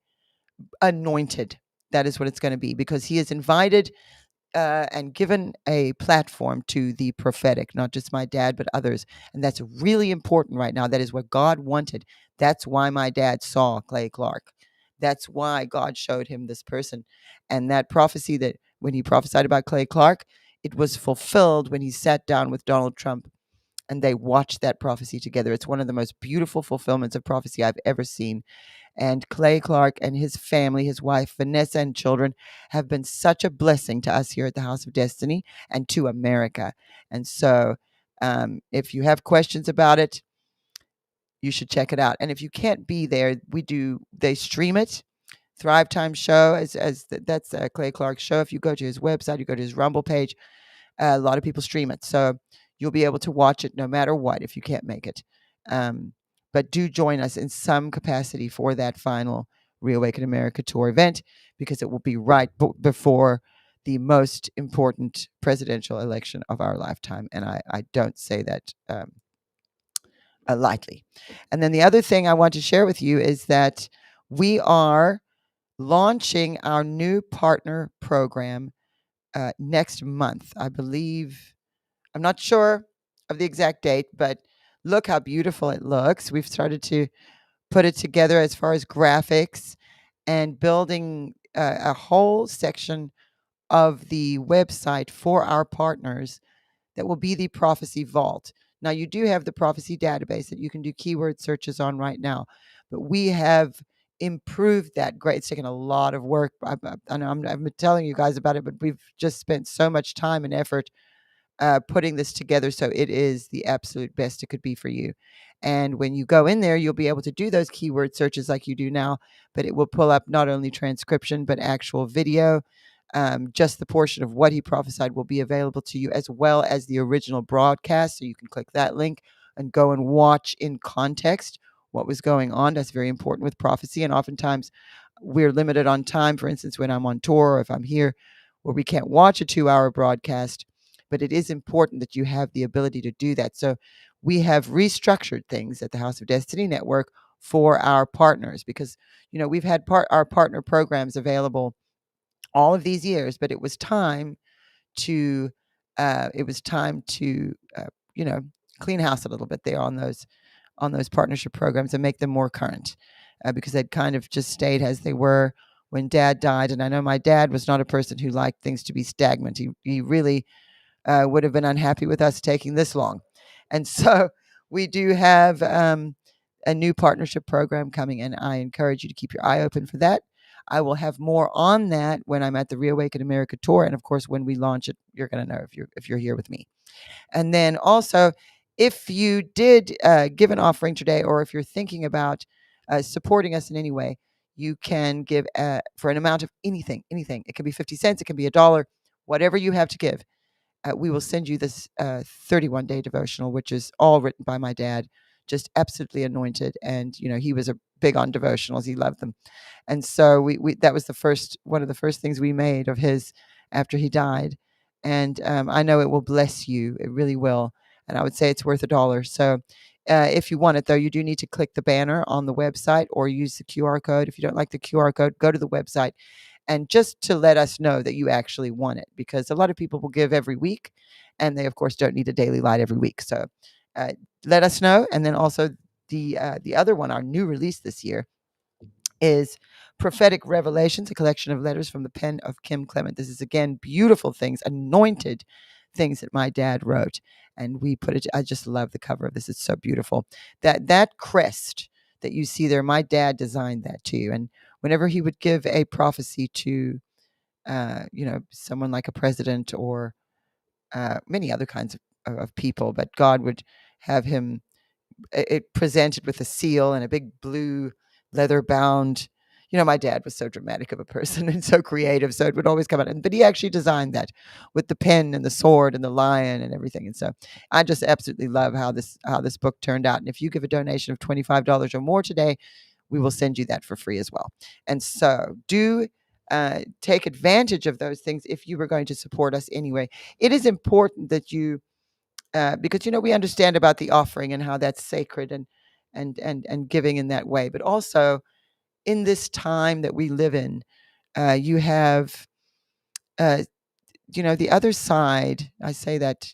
C: anointed. That is what it's going to be because he is invited and given a platform to the prophetic, not just my dad, but others. And that's really important right now. That is what God wanted. That's why my dad saw Clay Clark. That's why God showed him this person. And that prophecy that when he prophesied about Clay Clark, it was fulfilled when he sat down with Donald Trump and they watched that prophecy together. It's one of the most beautiful fulfillments of prophecy I've ever seen. And Clay Clark and his family, his wife, Vanessa, and children have been such a blessing to us here at the House of Destiny and to America. And so if you have questions about it, you should check it out. And if you can't be there, they stream it. Thrive Time Show, that's Clay Clark's show. If you go to his website, you go to his Rumble page, a lot of people stream it. So you'll be able to watch it no matter what if you can't make it. But do join us in some capacity for that final Reawaken America tour event because it will be right before the most important presidential election of our lifetime. And I don't say that lightly. And then the other thing I want to share with you is that we are launching our new partner program next month. I believe, I'm not sure of the exact date, but look how beautiful it looks. We've started to put it together as far as graphics and building a whole section of the website for our partners that will be the Prophecy Vault. Now, you do have the Prophecy Database that you can do keyword searches on right now, but we have improved that great. It's taken a lot of work. I've been telling you guys about it, but we've just spent so much time and effort putting this together, so it is the absolute best it could be for you. And when you go in there, you'll be able to do those keyword searches like you do now, but it will pull up not only transcription, but actual video. Just the portion of what he prophesied will be available to you, as well as the original broadcast. So you can click that link and go and watch in context what was going on. That's very important with prophecy. And oftentimes we're limited on time. For instance, when I'm on tour or if I'm here where we can't watch a 2-hour broadcast, but it is important that you have the ability to do that. So we have restructured things at the House of Destiny Network for our partners because, we've had our partner programs available all of these years, but it was time to clean house a little bit there on those partnership programs and make them more current because they'd kind of just stayed as they were when Dad died. And I know my dad was not a person who liked things to be stagnant. He really would have been unhappy with us taking this long. And so we do have a new partnership program coming, and I encourage you to keep your eye open for that. I will have more on that when I'm at the Reawaken America tour. And of course, when we launch it, you're going to know if you're here with me. And then also, if you did give an offering today, or if you're thinking about supporting us in any way, you can give for an amount of anything. It can be 50 cents, it can be $1, whatever you have to give, we will send you this 31-day devotional, which is all written by my dad, just absolutely anointed. And he was big on devotionals; he loved them. And so we that was one of the first things we made of his after he died. And I know it will bless you; it really will. And I would say it's worth $1. So if you want it, though, you do need to click the banner on the website or use the QR code. If you don't like the QR code, go to the website. And just to let us know that you actually want it, because a lot of people will give every week, and they, of course, don't need a daily light every week. So let us know. And then also the other one, our new release this year, is Prophetic Revelations, a collection of letters from the pen of Kim Clement. This is, again, beautiful things, anointed things that my dad wrote. And we put it, I just love the cover of this. It's so beautiful. That crest that you see there, my dad designed that too. And whenever he would give a prophecy to, someone like a president or many other kinds of people, but God would have him it presented with a seal and a big blue leather bound. My dad was so dramatic of a person and so creative, so it would always come out. But he actually designed that with the pen and the sword and the lion and everything. And so I just absolutely love how this book turned out. And if you give a donation of $25 or more today, we will send you that for free as well. And so do take advantage of those things if you were going to support us anyway. It is important that you, because we understand about the offering and how that's sacred and giving in that way, but also in this time that we live in, you have, the other side. I say that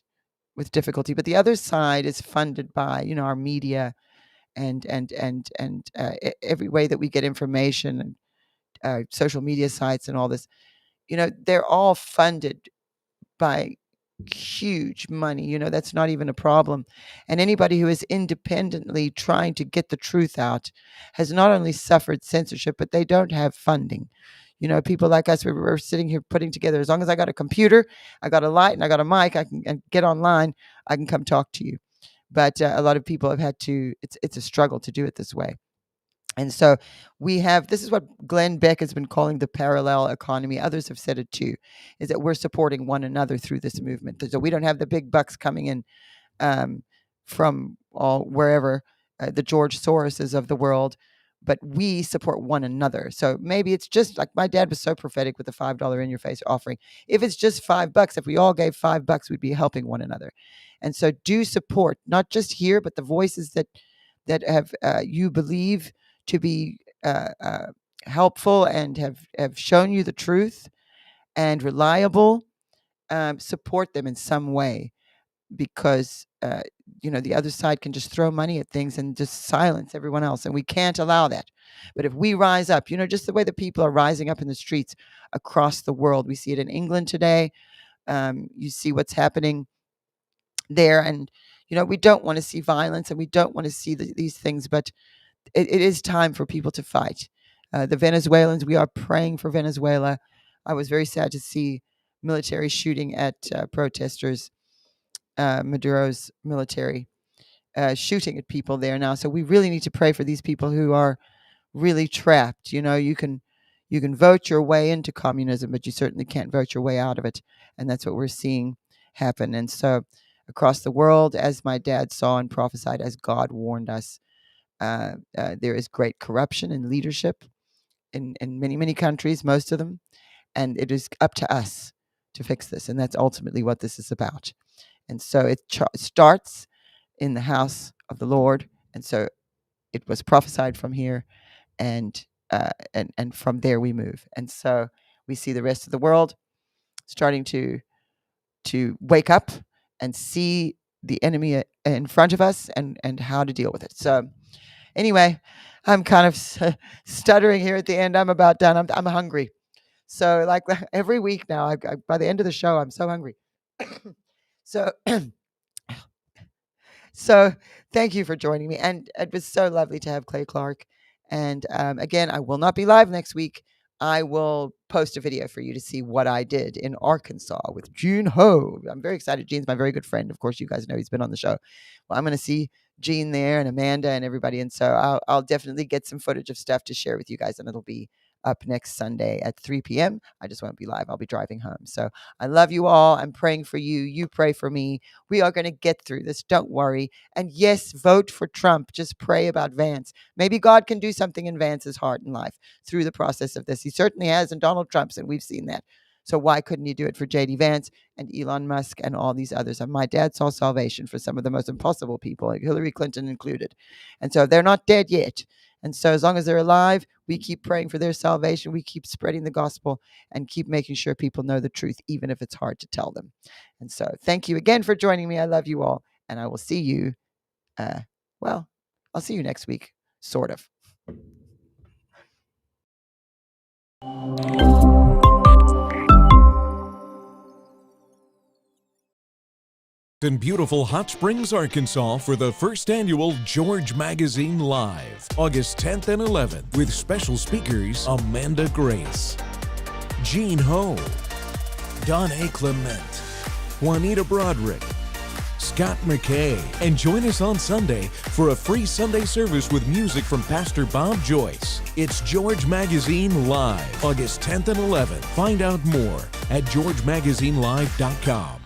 C: with difficulty, but the other side is funded by our media and every way that we get information and social media sites and all this. They're all funded by huge money. That's not even a problem. And anybody who is independently trying to get the truth out has not only suffered censorship, but they don't have funding. People like us, we're sitting here putting together, as long as I got a computer, I got a light, and I got a mic, I can get online, I can come talk to you. But a lot of people have had to, it's a struggle to do it this way. And so this is what Glenn Beck has been calling the parallel economy. Others have said it too, is that we're supporting one another through this movement. So we don't have the big bucks coming in from wherever, the George Soroses of the world, but we support one another. So maybe it's just like my dad was so prophetic with the $5 in your face offering. If it's just $5, if we all gave $5, we'd be helping one another. And so do support, not just here, but the voices that have you believe to be helpful and have shown you the truth and reliable. Support them in some way, because the other side can just throw money at things and just silence everyone else, and we can't allow that. But if we rise up, just the way that people are rising up in the streets across the world, we see it in England today. You see what's happening there, and we don't want to see violence, and we don't want to see these things, but it is time for people to fight. The Venezuelans, we are praying for Venezuela. I was very sad to see military shooting at protesters, Maduro's military shooting at people there now. So we really need to pray for these people who are really trapped. You can vote your way into communism, but you certainly can't vote your way out of it. And that's what we're seeing happen. And so across the world, as my dad saw and prophesied, as God warned us, there is great corruption in leadership in many, many countries, most of them. And it is up to us to fix this. And that's ultimately what this is about. And so it starts in the house of the Lord. And so it was prophesied from here, and from there we move. And so we see the rest of the world starting to wake up and see the enemy in front of us and how to deal with it. So anyway, I'm kind of stuttering here at the end. I'm about done. I'm hungry. So like every week now, by the end of the show, I'm so hungry. So thank you for joining me. And it was so lovely to have Clay Clark. And again, I will not be live next week. I will post a video for you to see what I did in Arkansas with June Ho. I'm very excited. Gene's my very good friend. Of course, you guys know he's been on the show. Well, I'm going to see Jean there and Amanda and everybody. And so I'll definitely get some footage of stuff to share with you guys, and it'll be up next Sunday at 3 p.m. I just won't be live. I'll be driving home. So I love you all. I'm praying for you. You pray for me. We are going to get through this. Don't worry. And yes, vote for Trump. Just pray about Vance. Maybe God can do something in Vance's heart and life through the process of this. He certainly has in Donald Trump's, and we've seen that. So why couldn't he do it for J.D. Vance and Elon Musk and all these others? And my dad saw salvation for some of the most impossible people, like Hillary Clinton included. And so they're not dead yet. And so as long as they're alive, we keep praying for their salvation. We keep spreading the gospel and keep making sure people know the truth, even if it's hard to tell them. And so thank you again for joining me. I love you all. And I will see you, I'll see you next week, sort of.
K: In beautiful Hot Springs, Arkansas for the first annual George Magazine Live, August 10th and 11th, with special speakers Amanda Grace, Jean Ho, Don A. Clement, Juanita Broderick, Scott McKay, and join us on Sunday for a free Sunday service with music from Pastor Bob Joyce. It's George Magazine Live, August 10th and 11th. Find out more at georgemagazinelive.com.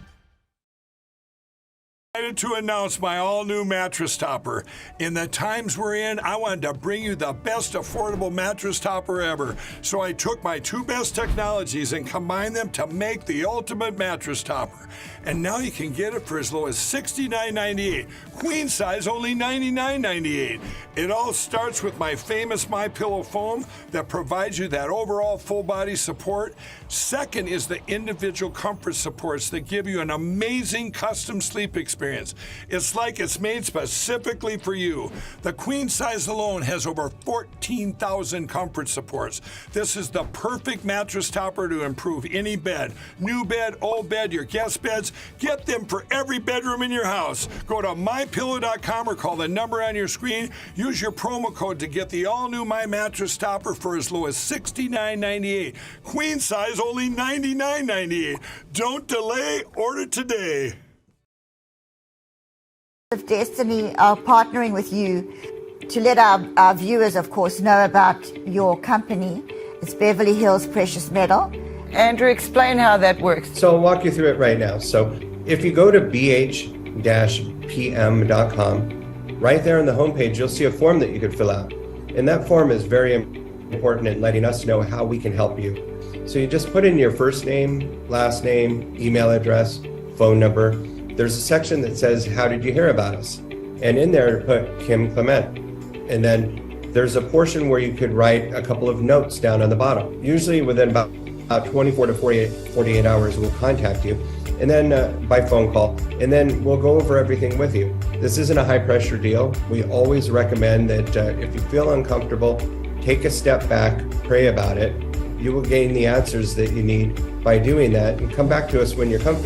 L: To announce my all-new mattress topper. In the times we're in, I wanted to bring you the best affordable mattress topper ever. So I took my two best technologies and combined them to make the ultimate mattress topper. And now you can get it for as low as $69.98. Queen size only $99.98. It all starts with my famous MyPillow foam that provides you that overall full body support. Second is the individual comfort supports that give you an amazing custom sleep experience. It's like it's made specifically for you. The queen size alone has over 14,000 comfort supports. This is the perfect mattress topper to improve any bed. New bed, old bed, your guest beds. Get them for every bedroom in your house. Go to mypillow.com or call the number on your screen. Use your promo code to get the all-new My Mattress Topper for as low as $69.98. Queen size only $99.98. Don't delay, order today.
B: Of Destiny are partnering with you to let our viewers, of course, know about your company. It's Beverly Hills Precious Metal.
C: Andrew, explain how that works.
M: So I'll walk you through it right now. So if you go to bh-pm.com, right there on the homepage, you'll see a form that you could fill out. And that form is very important in letting us know how we can help you. So you just put in your first name, last name, email address, phone number. There's a section that says, how did you hear about us? And in there, put Kim Clement. And then there's a portion where you could write a couple of notes down on the bottom. Usually within about 24 to 48 hours, we'll contact you. And then by phone call, and then we'll go over everything with you. This isn't a high pressure deal. We always recommend that if you feel uncomfortable, take a step back, pray about it. You will gain the answers that you need by doing that, and come back to us when you're comfortable.